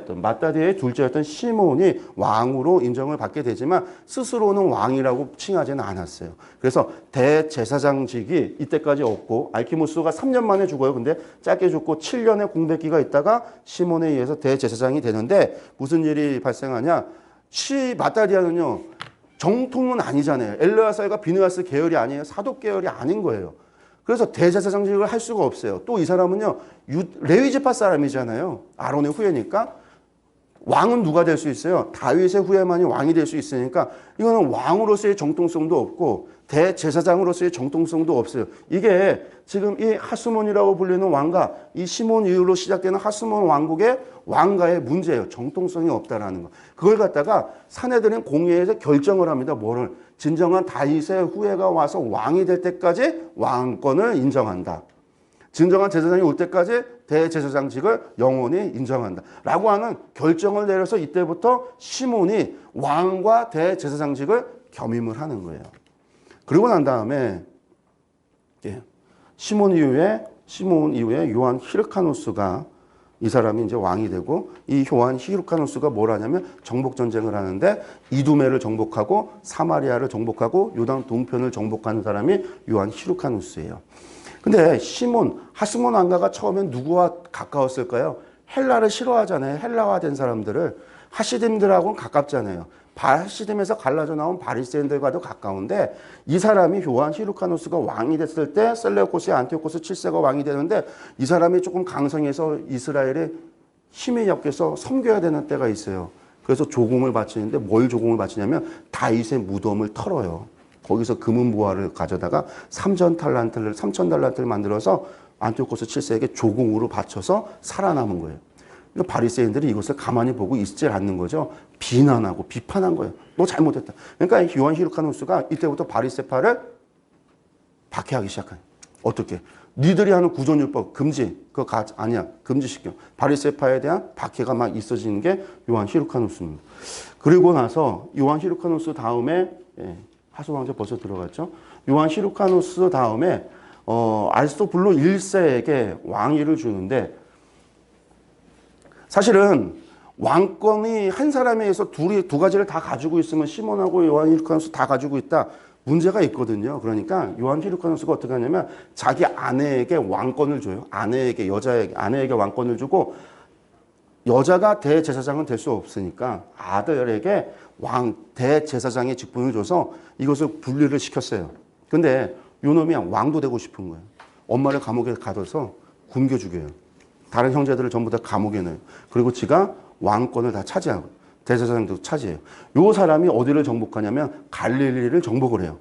마따디아의 둘째였던 시몬이 왕으로 인정을 받게 되지만 스스로는 왕이라고 칭하지는 않았어요. 그래서 대제사장직이 이때까지 없고 알키무스가 3년 만에 죽어요. 근데 짧게 죽고 7년의 공백기가 있다가 시몬에 의해서 대제사장이 되는데 무슨 일이 발생하냐? 마따디아는요 정통은 아니잖아요. 엘르아살과 비느하스 계열이 아니에요. 사독 계열이 아닌 거예요. 그래서 대제사장직을 할 수가 없어요. 또 이 사람은요 레위지파 사람이잖아요. 아론의 후예니까 왕은 누가 될 수 있어요? 다윗의 후예만이 왕이 될 수 있으니까 이거는 왕으로서의 정통성도 없고 대제사장으로서의 정통성도 없어요. 이게 지금 이 하스몬이라고 불리는 왕가, 이 시몬 이후로 시작되는 하스몬 왕국의 왕가의 문제예요. 정통성이 없다라는 거. 그걸 갖다가 사내들은 공회에서 결정을 합니다. 뭐를? 진정한 다윗의 후예가 와서 왕이 될 때까지 왕권을 인정한다. 진정한 제사장이 올 때까지 대제사장직을 영원히 인정한다. 라고 하는 결정을 내려서 이때부터 시몬이 왕과 대제사장직을 겸임을 하는 거예요. 그리고 난 다음에 시몬 이후에 요한 히르카누스가 이 사람이 이제 왕이 되고 이 요한 히르카누스가 뭘 하냐면 정복 전쟁을 하는데 이두메를 정복하고 사마리아를 정복하고 요단 동편을 정복하는 사람이 요한 히르카누스예요. 근데 하스몬 왕가가 처음엔 누구와 가까웠을까요? 헬라를 싫어하잖아요. 헬라화된 사람들을. 하시딤들하고는 가깝잖아요. 하시딤에서 갈라져 나온 바리새인들과도 가까운데 이 사람이 요한 히르카누스가 왕이 됐을 때 셀레우코스 안티오코스 7세가 왕이 되는데 이 사람이 조금 강성해서 이스라엘에 힘이 약해서 섬겨야 되는 때가 있어요. 그래서 조공을 바치는데 뭘 조공을 바치냐면 다윗의 무덤을 털어요. 거기서 금은 보화를 가져다가 3,000달란트를 만들어서 안티오코스 7세에게 조공으로 바쳐서 살아남은 거예요. 그러니까 바리새인들이 이것을 가만히 보고 있지 않는 거죠. 비난하고 비판한 거예요. 너 잘못했다. 그러니까 요한 히르카누스가 이때부터 바리새파를 박해하기 시작해요. 어떻게? 니들이 하는 구존율법 금지, 그거 아니야. 금지시켜. 바리새파에 대한 박해가 막 있어지는 게 요한 히르카누스입니다. 그리고 나서 요한 히르카누스 다음에 하수 왕자 벌써 들어갔죠. 요한 히르카누스 다음에 아리스토블로 1세에게 왕위를 주는데 사실은 왕권이 한 사람에 의해서 두 가지를 다 가지고 있으면 시몬하고 요한 히르카누스 다 가지고 있다. 문제가 있거든요. 그러니까 요한 히르카누스가 어떻게 하냐면 자기 아내에게 왕권을 줘요. 아내에게 왕권을 주고 여자가 대제사장은 될 수 없으니까 아들에게 대제사장의 직분을 줘서 이것을 분리를 시켰어요. 근데 요놈이 왕도 되고 싶은 거예요. 엄마를 감옥에 가둬서 굶겨 죽여요. 다른 형제들을 전부 다 감옥에 넣어요. 그리고 지가 왕권을 다 차지하고 대제사장도 차지해요. 요 사람이 어디를 정복하냐면 갈릴리를 정복을 해요.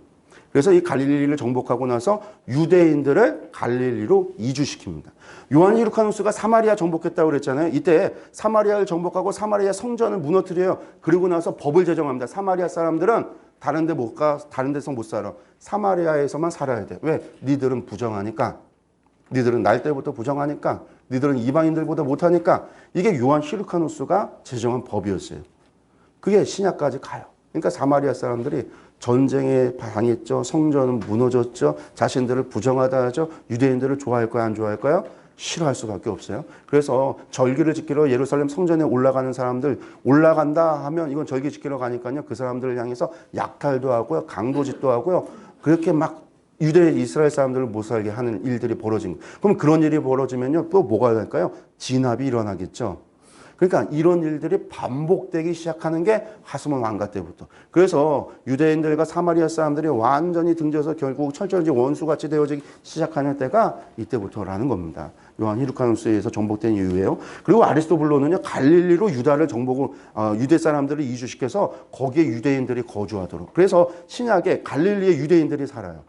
그래서 이 갈릴리를 정복하고 나서 유대인들을 갈릴리로 이주시킵니다. 요한 히르카누스가 사마리아 정복했다고 그랬잖아요. 이때 사마리아를 정복하고 사마리아 성전을 무너뜨려요. 그리고 나서 법을 제정합니다. 사마리아 사람들은 다른 데 못 가, 다른 데서 못 살아. 사마리아에서만 살아야 돼. 왜? 니들은 부정하니까. 니들은 날 때부터 부정하니까. 니들은 이방인들보다 못하니까. 이게 요한 히르카누스가 제정한 법이었어요. 그게 신약까지 가요. 그러니까 사마리아 사람들이 전쟁에 당했죠. 성전은 무너졌죠. 자신들을 부정하다 하죠. 유대인들을 좋아할까요? 안 좋아할까요? 싫어할 수밖에 없어요. 그래서 절기를 지키러 예루살렘 성전에 올라가는 사람들 올라간다 하면 이건 절기 지키러 가니까요. 그 사람들을 향해서 약탈도 하고요. 강도짓도 하고요. 그렇게 막 유대 이스라엘 사람들을 못 살게 하는 일들이 벌어진 거예요. 그럼 그런 일이 벌어지면요. 또 뭐가 될까요? 진압이 일어나겠죠. 그러니까 이런 일들이 반복되기 시작하는 게 하스몬 왕가 때부터. 그래서 유대인들과 사마리아 사람들이 완전히 등져서 결국 철저히 원수같이 되어지기 시작하는 때가 이때부터라는 겁니다. 요한 히르카누스에 의해서 정복된 이유예요. 그리고 아리스토블로는요, 갈릴리로 유대 사람들을 이주시켜서 거기에 유대인들이 거주하도록. 그래서 신약에 갈릴리에 유대인들이 살아요.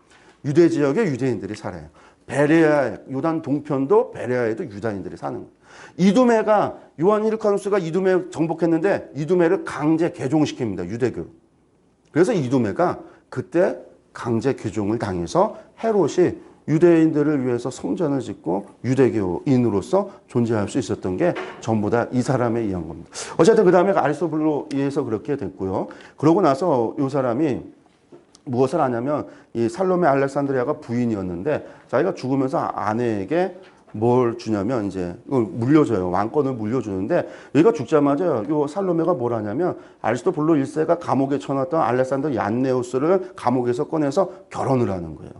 유대 지역에 유대인들이 살아요. 베레아, 요단 동편도 베레아에도 유다인들이 사는 거예요. 이두메가 요한 히르카누스가 이두메 정복했는데 이두메를 강제 개종시킵니다. 유대교로. 그래서 이두메가 그때 강제 개종을 당해서 헤롯이 유대인들을 위해서 성전을 짓고 유대교인으로서 존재할 수 있었던 게 전부 다 이 사람에 의한 겁니다. 어쨌든 그 다음에 아리스토블로에 의해서 그렇게 됐고요. 그러고 나서 이 사람이 무엇을 하냐면 이 살로메 알렉산드리아가 부인이었는데 자기가 죽으면서 아내에게 뭘 주냐면 이제 이걸 물려줘요. 왕권을 물려주는데 얘가 죽자마자 요 살로메가 뭘 하냐면 아리스토블로 1세가 감옥에 쳐놨던 알렉산더 얀네우스를 감옥에서 꺼내서 결혼을 하는 거예요.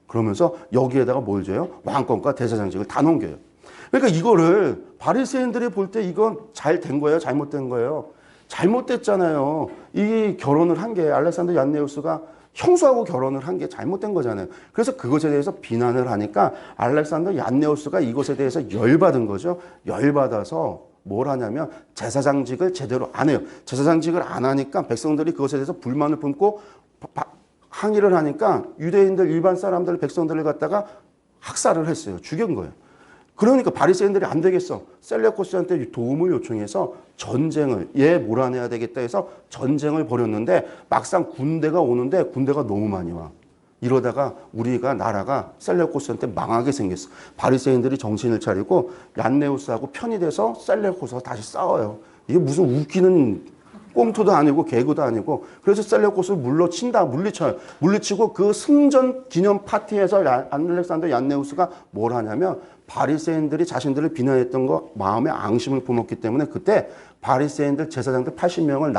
그러면서 여기에다가 뭘 줘요? 왕권과 대제사장직을 다 넘겨요. 그러니까 이거를 바리새인들이 볼 때 이건 잘 된 거예요? 잘못된 거예요? 잘못됐잖아요. 이 결혼을 한 게 알렉산더 얀네우스가 형수하고 결혼을 한 게 잘못된 거잖아요. 그래서 그것에 대해서 비난을 하니까 알렉산더 얀네우스가 이것에 대해서 열받은 거죠. 열받아서 뭘 하냐면 제사장직을 제대로 안 해요. 제사장직을 안 하니까 백성들이 그것에 대해서 불만을 품고 항의를 하니까 유대인들 일반 사람들 백성들을 갖다가 학살을 했어요. 죽인 거예요. 그러니까 바리새인들이 안 되겠어. 셀레우코스한테 도움을 요청해서 전쟁을 몰아내야 되겠다 해서 전쟁을 벌였는데 막상 군대가 오는데 군대가 너무 많이 와. 이러다가 우리가 나라가 셀레우코스한테 망하게 생겼어. 바리새인들이 정신을 차리고 얀네우스하고 편이 돼서 셀레우코스가 다시 싸워요. 이게 무슨 웃기는 꽁투도 아니고 개그도 아니고 그래서 셀레우코스를 물리쳐요. 물리치고 그 승전 기념 파티에서 알렉산더 얀네우스가 뭘 하냐면 바리새인들이 자신들을 비난했던 거 마음에 앙심을 품었기 때문에 그때 바리새인들 제사장들 80명을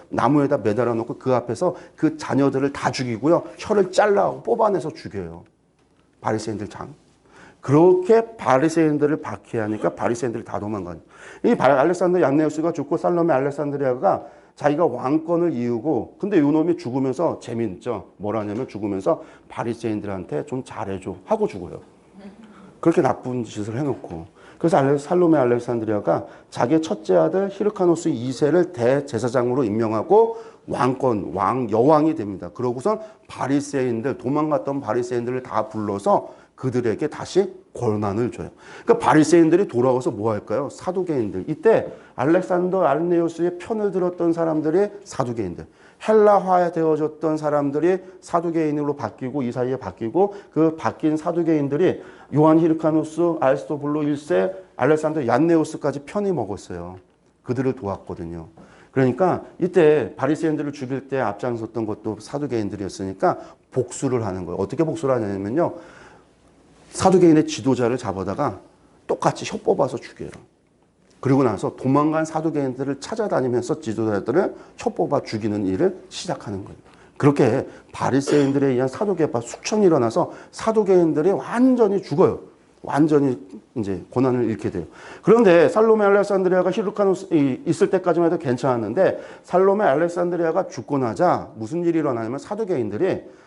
나무에다 매달아 놓고 그 앞에서 그 자녀들을 다 죽이고요. 혀를 잘라고 뽑아내서 죽여요. 바리새인들 그렇게 바리새인들을 박해하니까 바리새인들이 다 도망가요. 이 알렉산더 얀네우스가 죽고 살로메 알렉산드리아가 자기가 왕권을 이루고 근데 이 놈이 죽으면서 재미있죠. 뭘 하냐면 죽으면서 바리새인들한테 좀 잘해줘 하고 죽어요. 그렇게 나쁜 짓을 해놓고. 그래서 살로메 알렉산드리아가 자기의 첫째 아들 히르카노스 2세를 대제사장으로 임명하고 여왕이 됩니다. 그러고선 바리새인들, 도망갔던 바리새인들을 다 불러서 그들에게 다시 권한을 줘요. 그러니까 바리새인들이 돌아와서 뭐 할까요? 사두개인들. 이때 알렉산더 아르네우스의 편을 들었던 사람들이 사두개인들. 헬라화 되어졌던 사람들이 사두개인으로 바뀌고 이 사이에 바뀌고 그 바뀐 사두개인들이 요한 히르카누스, 아리스토블로 1세, 알렉산더 얀네우스까지 편이 먹었어요. 그들을 도왔거든요. 그러니까 이때 바리새인들을 죽일 때 앞장섰던 것도 사두개인들이었으니까 복수를 하는 거예요. 어떻게 복수를 하냐면요. 사두개인의 지도자를 잡아다가 똑같이 혀 뽑아서 죽여요. 그리고 나서 도망간 사두개인들을 찾아다니면서 지도자들을 혀 뽑아 죽이는 일을 시작하는 거예요. 그렇게 바리새인들에 의한 사두개파 수천이 일어나서 사두개인들이 완전히 죽어요. 완전히 이제 고난을 잃게 돼요. 그런데 살로메 알렉산드리아가 히르카누스 있을 때까지만 해도 괜찮았는데 살로메 알렉산드리아가 죽고 나자 무슨 일이 일어나냐면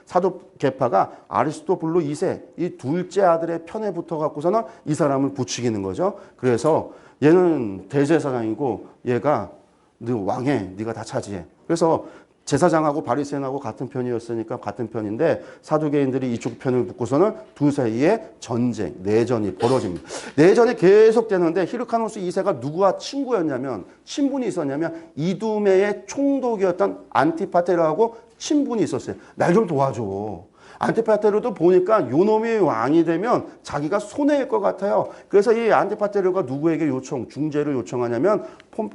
사두개파가 아리스토블로 2세 이 둘째 아들의 편에 붙어 갖고서는 이 사람을 부추기는 거죠. 그래서 얘는 대제사장이고 얘가 너 왕해, 네가 다 차지해. 그래서 제사장하고 바리새인하고 같은 편이었으니까 같은 편인데 사두개인들이 이쪽 편을 붙고서는 두 사이에 전쟁, 내전이 벌어집니다. 내전이 계속되는데 히르카누스 2세가 누구와 친구였냐면 친분이 있었냐면 이두메의 총독이었던 안티파테르하고 친분이 있었어요. 날 좀 도와줘. 안티파테르도 보니까 요놈이 왕이 되면 자기가 손해일 것 같아요. 그래서 이 안티파테르가 누구에게 중재를 요청하냐면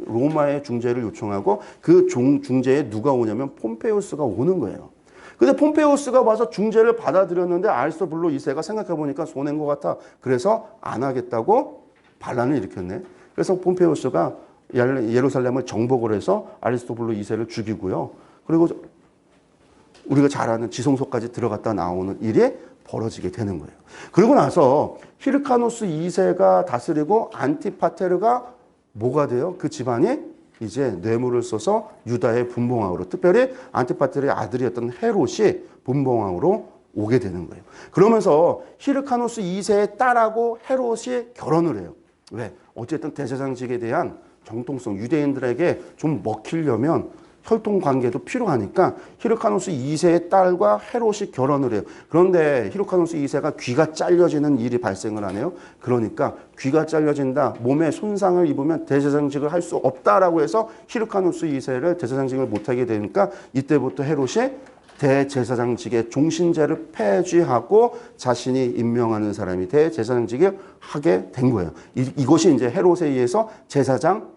로마의 중재를 요청하고 그 중재에 누가 오냐면 폼페우스가 오는 거예요. 근데 폼페우스가 와서 중재를 받아들였는데 아리스토블로 2세가 생각해보니까 손해인 것 같아. 그래서 안 하겠다고 반란을 일으켰네. 그래서 폼페우스가 예루살렘을 정복을 해서 아리스토블로 2세를 죽이고요. 그리고 우리가 잘 아는 지성소까지 들어갔다 나오는 일이 벌어지게 되는 거예요. 그리고 나서 히르카누스 2세가 다스리고 안티파테르가 뭐가 돼요? 그 집안이 이제 뇌물을 써서 유다의 분봉왕으로, 특별히 안티파테르의 아들이었던 헤롯이 분봉왕으로 오게 되는 거예요. 그러면서 히르카누스 2세의 딸하고 헤롯이 결혼을 해요. 왜? 어쨌든 대제사장직에 대한 정통성, 유대인들에게 좀 먹히려면 혈통 관계도 필요하니까 히르카누스 2세의 딸과 헤롯이 결혼을 해요. 그런데 히르카누스 2세가 귀가 잘려지는 일이 발생을 하네요. 그러니까 귀가 잘려진다, 몸에 손상을 입으면 대제사장직을 할 수 없다라고 해서 히르카누스 2세를 대제사장직을 못하게 되니까 이때부터 헤롯이 대제사장직의 종신제를 폐지하고 자신이 임명하는 사람이 대제사장직을 하게 된 거예요. 이것이 이제 헤롯에 의해서 제사장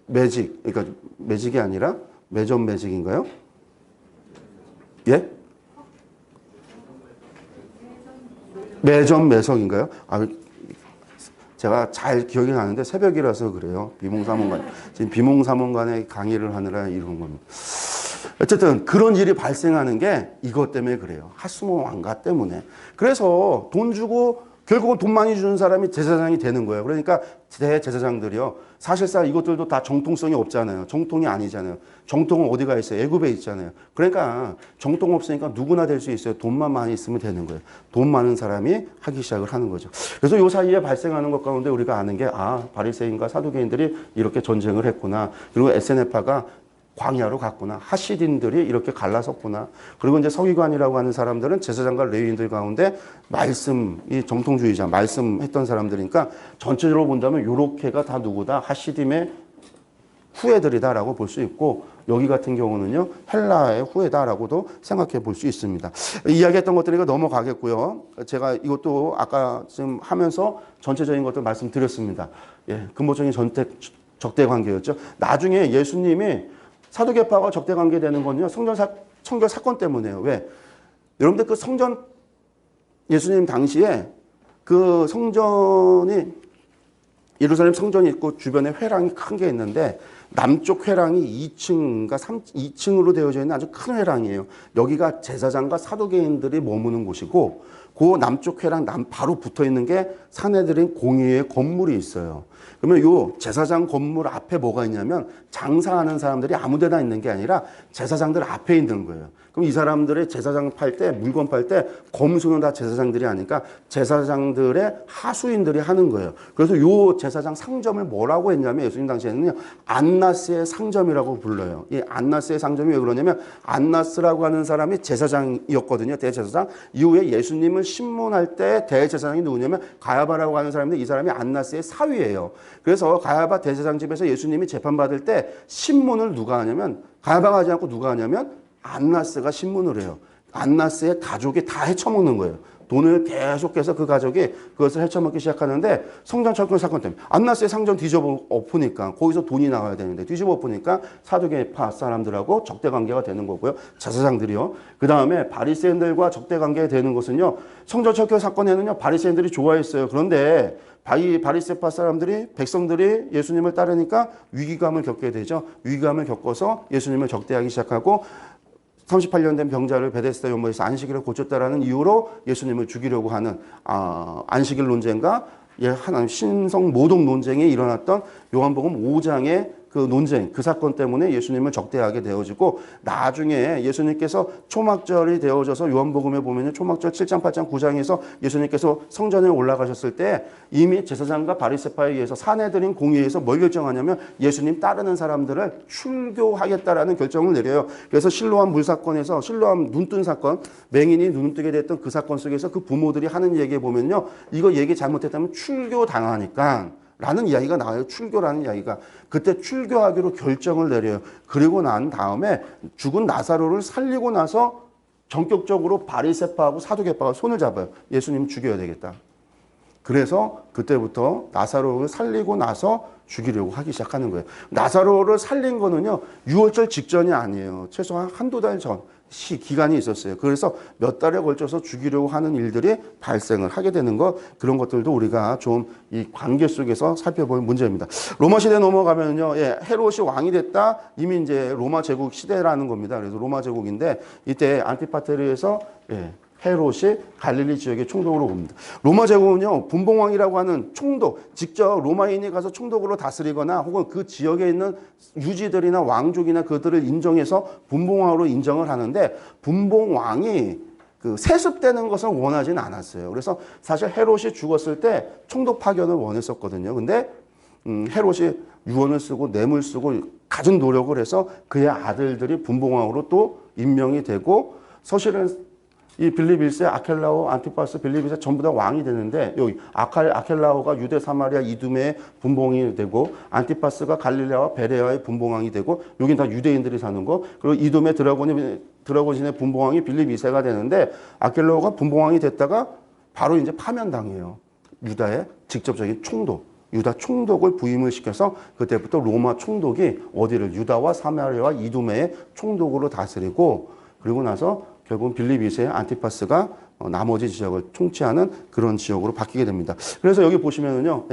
매직, 그러니까 매직이 아니라 매점 매직인가요? 예? 매점 매석인가요? 제가 잘 기억이 나는데 새벽이라서 그래요. 비몽사몽간. 지금 비몽사몽간에 강의를 하느라 이런 겁니다. 어쨌든 그런 일이 발생하는 게 이것 때문에 그래요. 하스모 왕가 때문에. 그래서 돈 주고 결국은 돈 많이 주는 사람이 제사장이 되는 거예요. 그러니까 대제사장들이요. 사실상 이것들도 다 정통성이 없잖아요. 정통이 아니잖아요. 정통은 어디가 있어요? 애굽에 있잖아요. 그러니까 정통 없으니까 누구나 될 수 있어요. 돈만 많이 있으면 되는 거예요. 돈 많은 사람이 하기 시작을 하는 거죠. 그래서 이 사이에 발생하는 것 가운데 우리가 아는 게 바리새인과 사두개인들이 이렇게 전쟁을 했구나. 그리고 에세네파가 광야로 갔구나. 하시딘들이 이렇게 갈라섰구나. 그리고 이제 서기관이라고 하는 사람들은 제사장과 레위인들 가운데 이 정통주의자, 말씀했던 사람들이니까 전체적으로 본다면 요렇게가 다 누구다? 하시딤의 후예들이다라고 볼 수 있고 여기 같은 경우는요. 헬라의 후예다라고도 생각해 볼 수 있습니다. 이야기했던 것들이니까 넘어가겠고요. 제가 이것도 아까 지금 하면서 전체적인 것들 말씀드렸습니다. 예, 근본적인 적대 관계였죠. 나중에 예수님이 사두개파가 적대 관계 되는 건요. 성전 사건 때문에요. 왜? 여러분들 그 성전 예수님 당시에 그 성전이 예루살렘 성전이 있고 주변에 회랑이 큰 게 있는데 남쪽 회랑이 2층인가 2층으로 되어져 있는 아주 큰 회랑이에요. 여기가 제사장과 사두개인들이 머무는 곳이고 그 남쪽 회랑 바로 붙어 있는 게 사내들인 공의의 건물이 있어요. 그러면 요 제사장 건물 앞에 뭐가 있냐면 장사하는 사람들이 아무 데나 있는 게 아니라 제사장들 앞에 있는 거예요. 그럼 이 사람들의 제사장 팔 때, 물건 팔 때 검수는 다 제사장들이 하니까 제사장들의 하수인들이 하는 거예요. 그래서 요 제사장 상점을 뭐라고 했냐면 예수님 당시에는요. 안나스의 상점이라고 불러요. 이 안나스의 상점이 왜 그러냐면 안나스라고 하는 사람이 제사장이었거든요. 대제사장. 이후에 예수님을 신문할 때 대제사장이 누구냐면 가야바라고 하는 사람인데 이 사람이 안나스의 사위예요. 그래서 가야바 대제사장 집에서 예수님이 재판받을 때 신문을 누가 하냐면 가야바가 하지 않고 누가 하냐면 안나스가 신문을 해요. 안나스의 가족이 다 헤쳐먹는 거예요. 돈을 계속해서 그 가족이 그것을 헤쳐먹기 시작하는데 성전 철권 사건 때문에 안나스의 상전 뒤집어 엎으니까 거기서 돈이 나와야 되는데 뒤집어 엎으니까 사두개파 사람들하고 적대관계가 되는 거고요. 제사장들이요. 그 다음에 바리새인들과 적대관계가 되는 것은요. 성전 철권 사건에는요. 바리새인들이 좋아했어요. 그런데 바리새파 사람들이 백성들이 예수님을 따르니까 위기감을 겪게 되죠. 위기감을 겪어서 예수님을 적대하기 시작하고 38년 된 병자를 베데스다 요모에서 안식일을 고쳤다라는 이유로 예수님을 죽이려고 하는 안식일 논쟁과 하나님 신성 모독 논쟁이 일어났던 요한복음 5장의 그 논쟁, 그 사건 때문에 예수님을 적대하게 되어지고 나중에 예수님께서 초막절이 되어져서 요한복음에 보면 초막절 7장, 8장, 9장에서 예수님께서 성전에 올라가셨을 때 이미 제사장과 바리새파에 의해서 사내들인 공의회에서 뭘 결정하냐면 예수님 따르는 사람들을 출교하겠다라는 결정을 내려요. 그래서 실로암 물사건에서 실로암 눈뜬 사건, 맹인이 눈뜨게 됐던 그 사건 속에서 그 부모들이 하는 얘기에 보면요. 이거 얘기 잘못했다면 출교당하니까 라는 이야기가 나와요. 출교라는 이야기가. 그때 출교하기로 결정을 내려요. 그리고 난 다음에 죽은 나사로를 살리고 나서 전격적으로 바리새파하고 사두개파가 손을 잡아요. 예수님 죽여야 되겠다. 그래서 그때부터 나사로를 살리고 나서 죽이려고 하기 시작하는 거예요. 나사로를 살린 거는요. 6월절 직전이 아니에요. 최소한 한두 달 전 기간이 있었어요. 그래서 몇 달에 걸쳐서 죽이려고 하는 일들이 발생을 하게 되는 것, 그런 것들도 우리가 좀 이 관계 속에서 살펴볼 문제입니다. 로마 시대 넘어가면요, 헤롯이 왕이 됐다. 이미 이제 로마 제국 시대라는 겁니다. 그래서 로마 제국인데 이때 안티파테르에서 헤롯이 갈릴리 지역의 총독으로 옵니다. 로마 제국은요, 분봉왕이라고 하는 총독, 직접 로마인이 가서 총독으로 다스리거나 혹은 그 지역에 있는 유지들이나 왕족이나 그들을 인정해서 분봉왕으로 인정을 하는데 분봉왕이 그 세습되는 것을 원하진 않았어요. 그래서 사실 헤롯이 죽었을 때 총독 파견을 원했었거든요. 근데 헤롯이 유언을 쓰고 뇌물 쓰고 갖은 노력을 해서 그의 아들들이 분봉왕으로 또 임명이 되고 사실은 이 빌립 1세, 아켈라오, 안티파스, 빌립 2세 전부 다 왕이 되는데 여기 아켈라오가 유대 사마리아 이두메의 분봉이 되고 안티파스가 갈릴레아와 베레아의 분봉왕이 되고 여긴 다 유대인들이 사는 거. 그리고 이두메 드라곤신의 분봉왕이 빌립 2세가 되는데 아켈라오가 분봉왕이 됐다가 바로 이제 파면당해요. 유다의 직접적인 총독. 유다 총독을 부임을 시켜서 그때부터 로마 총독이 어디를 유다와 사마리아와 이두메의 총독으로 다스리고 그리고 나서 결국은 빌립 2세 안티파스가 나머지 지역을 통치하는 그런 지역으로 바뀌게 됩니다. 그래서 여기 보시면은요,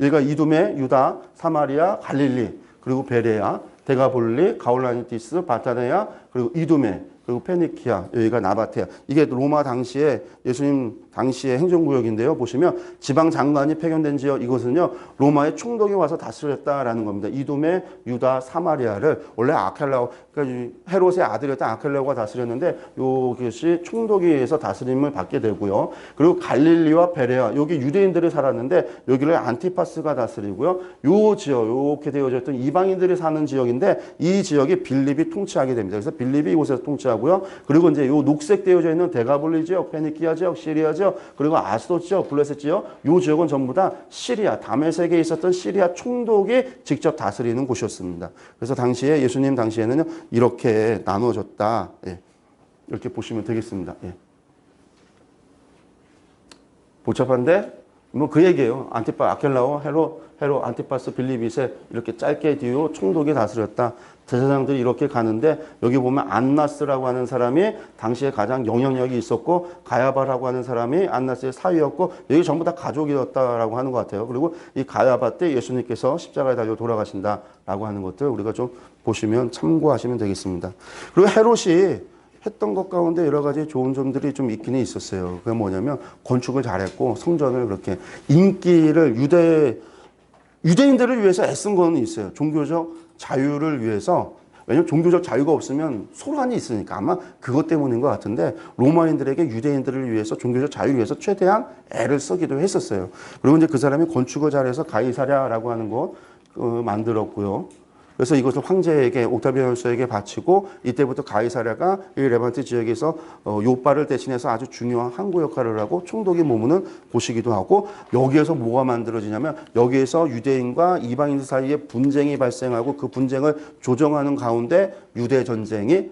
여기가 이두메, 유다, 사마리아, 갈릴리, 그리고 베레아, 데가볼리, 가울라니티스, 바타네아, 그리고 이두메, 그리고 페니키아, 여기가 나바테아. 이게 로마 당시에 예수님 당시의 행정구역인데요. 보시면 지방 장관이 폐견된 지역 이것은요. 로마의 총독이 와서 다스렸다라는 겁니다. 이두메, 유다, 사마리아를 원래 아켈라오, 그러니까 헤롯의 아들이었던 아켈라오가 다스렸는데 이것이 총독에 의해서 다스림을 받게 되고요. 그리고 갈릴리와 베레아, 여기 유대인들이 살았는데 여기를 안티파스가 다스리고요. 요 지역, 이렇게 되어져 있던 이방인들이 사는 지역인데 이 지역이 빌립이 통치하게 됩니다. 그래서 빌립이 이곳에서 통치하고요. 그리고 이제 요 녹색 되어져 있는 데가볼리 지역, 페니키아 지역, 시리아 지역, 그리고 아스도 지역, 블레셋 지역, 이 지역은 전부 다 시리아, 다메섹에 있었던 시리아 총독이 직접 다스리는 곳이었습니다. 그래서 당시에 예수님 당시에는요 이렇게 나눠졌다. 이렇게 보시면 되겠습니다. 복잡한데 뭐 그 얘기예요. 아켈라오, 헤롯, 안티파스, 빌립 2세 이렇게 짧게 뒤로 총독이 다스렸다. 제사장들이 이렇게 가는데 여기 보면 안나스라고 하는 사람이 당시에 가장 영향력이 있었고 가야바라고 하는 사람이 안나스의 사위였고 여기 전부 다 가족이었다라고 하는 것 같아요. 그리고 이 가야바 때 예수님께서 십자가에 달려 돌아가신다라고 하는 것들 우리가 좀 보시면 참고하시면 되겠습니다. 그리고 헤롯이 했던 것 가운데 여러 가지 좋은 점들이 좀 있기는 있었어요. 그게 뭐냐면 건축을 잘했고 성전을 그렇게 인기를 유대인들을 위해서 애쓴 건 있어요. 종교적 자유를 위해서. 왜냐하면 종교적 자유가 없으면 소란이 있으니까 아마 그것 때문인 것 같은데 로마인들에게 유대인들을 위해서 종교적 자유를 위해서 최대한 애를 쓰기도 했었어요. 그리고 이제 그 사람이 건축을 잘해서 가이사랴라고 하는 곳 만들었고요. 그래서 이것을 황제에게 옥타비아누스에게 바치고 이때부터 가이사랴가 이 레반트 지역에서 요바를 대신해서 아주 중요한 항구 역할을 하고 총독이 머무는 곳이기도 하고 여기에서 뭐가 만들어지냐면 여기에서 유대인과 이방인 사이에 분쟁이 발생하고 그 분쟁을 조정하는 가운데 유대 전쟁이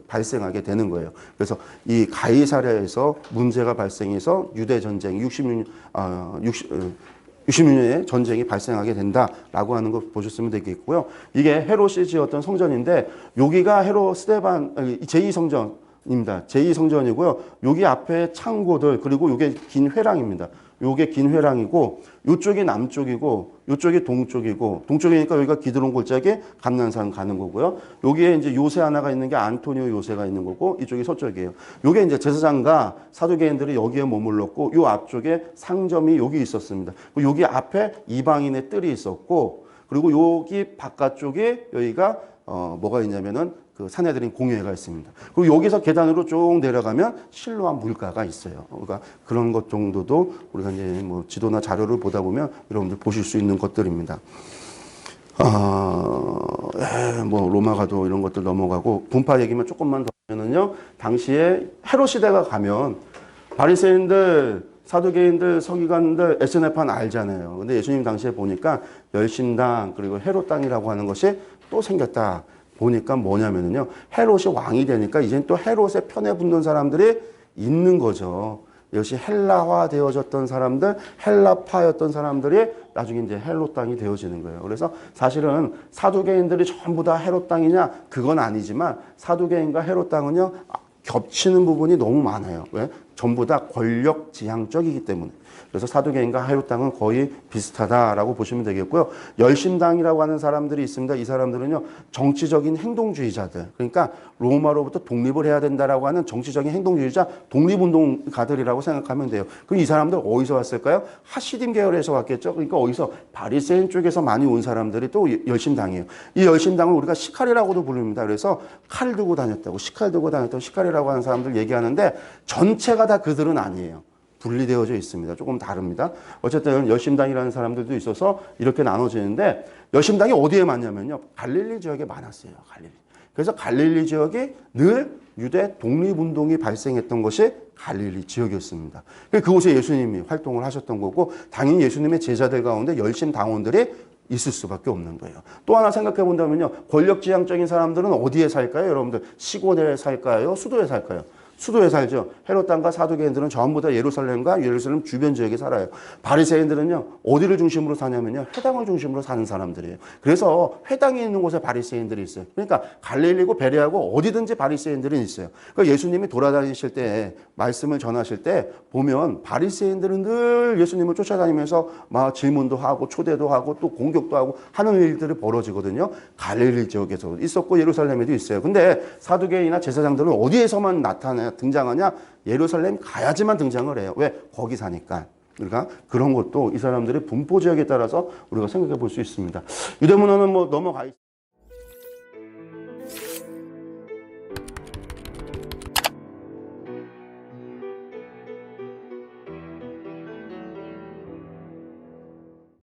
발생하게 되는 거예요. 그래서 이 가이사랴에서 문제가 발생해서 유대 전쟁 66년의 전쟁이 발생하게 된다라고 하는 거 보셨으면 되겠고요. 이게 헤롯이 지었던 성전인데 여기가 헤롯 스데반 제2성전입니다. 제2성전이고요. 여기 앞에 창고들 그리고 이게 긴 회랑입니다. 요게 긴 회랑이고 요쪽이 남쪽이고 요쪽이 동쪽이고 동쪽이니까 여기가 기드론 골짜기 감난산 가는 거고요. 여기에 이제 요새 하나가 있는 게 안토니오 요새가 있는 거고 이쪽이 서쪽이에요. 요게 이제 제사장과 사두개인들이 여기에 머물렀고 요 앞쪽에 상점이 여기 있었습니다. 여기 앞에 이방인의 뜰이 있었고 그리고 여기 바깥쪽에 여기가 뭐가 있냐면은 그 사내들인 공회가 있습니다. 그리고 여기서 계단으로 쭉 내려가면 실로암 물가가 있어요. 그러니까 그런 것 정도도 우리가 이제 뭐 지도나 자료를 보다 보면 여러분들 보실 수 있는 것들입니다. 뭐 로마가도 이런 것들 넘어가고 분파 얘기만 조금만 더 하면은요. 당시에 헤롯 시대가 가면 바리새인들 사두개인들, 서기관들, 에스네판 알잖아요. 근데 예수님 당시에 보니까 열심당 그리고 헤롯당이라고 하는 것이 또 생겼다. 보니까 뭐냐면요. 헤롯이 왕이 되니까 이젠 또 헤롯의 편에 붙는 사람들이 있는 거죠. 역시 헬라화 되어졌던 사람들, 헬라파였던 사람들이 나중에 이제 헤롯 땅이 되어지는 거예요. 그래서 사실은 사두개인들이 전부 다 헤롯 땅이냐? 그건 아니지만 사두개인과 헤롯 땅은요. 겹치는 부분이 너무 많아요. 왜? 전부 다 권력 지향적이기 때문에. 그래서 사두개인과 헤롯 땅은 거의 비슷하다라고 보시면 되겠고요. 열심당이라고 하는 사람들이 있습니다. 이 사람들은요. 정치적인 행동주의자들. 그러니까 로마로부터 독립을 해야 된다라고 하는 정치적인 행동주의자 독립운동가들이라고 생각하면 돼요. 그럼 이 사람들 어디서 왔을까요? 하시딤 계열에서 왔겠죠. 그러니까 어디서 바리새인 쪽에서 많이 온 사람들이 또 열심당이에요. 이 열심당을 우리가 시칼이라고도 부릅니다. 그래서 칼 들고 다녔다고 시칼 들고 다녔다고 시칼이라고 하는 사람들 얘기하는데 전체가 다 그들은 아니에요. 분리되어져 있습니다. 조금 다릅니다. 어쨌든 열심당이라는 사람들도 있어서 이렇게 나눠지는데 열심당이 어디에 많냐면요. 갈릴리 지역에 많았어요. 갈릴리. 그래서 갈릴리 지역이 늘 유대 독립운동이 발생했던 것이 갈릴리 지역이었습니다. 그곳에 예수님이 활동을 하셨던 거고 당연히 예수님의 제자들 가운데 열심당원들이 있을 수밖에 없는 거예요. 또 하나 생각해 본다면요. 권력지향적인 사람들은 어디에 살까요? 여러분들 시골에 살까요? 수도에 살까요? 수도에 살죠. 헤롯 땅과 사두개인들은 전부 다 예루살렘과 예루살렘 주변 지역에 살아요. 바리새인들은요. 어디를 중심으로 사냐면요. 회당을 중심으로 사는 사람들이에요. 그래서 회당이 있는 곳에 바리새인들이 있어요. 그러니까 갈릴리고 베레하고 어디든지 바리새인들은 있어요. 그러니까 예수님이 돌아다니실 때 말씀을 전하실 때 보면 바리새인들은 늘 예수님을 쫓아다니면서 막 질문도 하고 초대도 하고 또 공격도 하고 하는 일들이 벌어지거든요. 갈릴리 지역에서 있었고 예루살렘에도 있어요. 근데 사두개인이나 제사장들은 어디에서만 등장하냐? 예루살렘 가야지만 등장을 해요. 왜? 거기 사니까. 그러니까 그런 것도 이 사람들의 분포 지역에 따라서 우리가 생각해 볼 수 있습니다. 유대문헌은 뭐 넘어가 있습니다.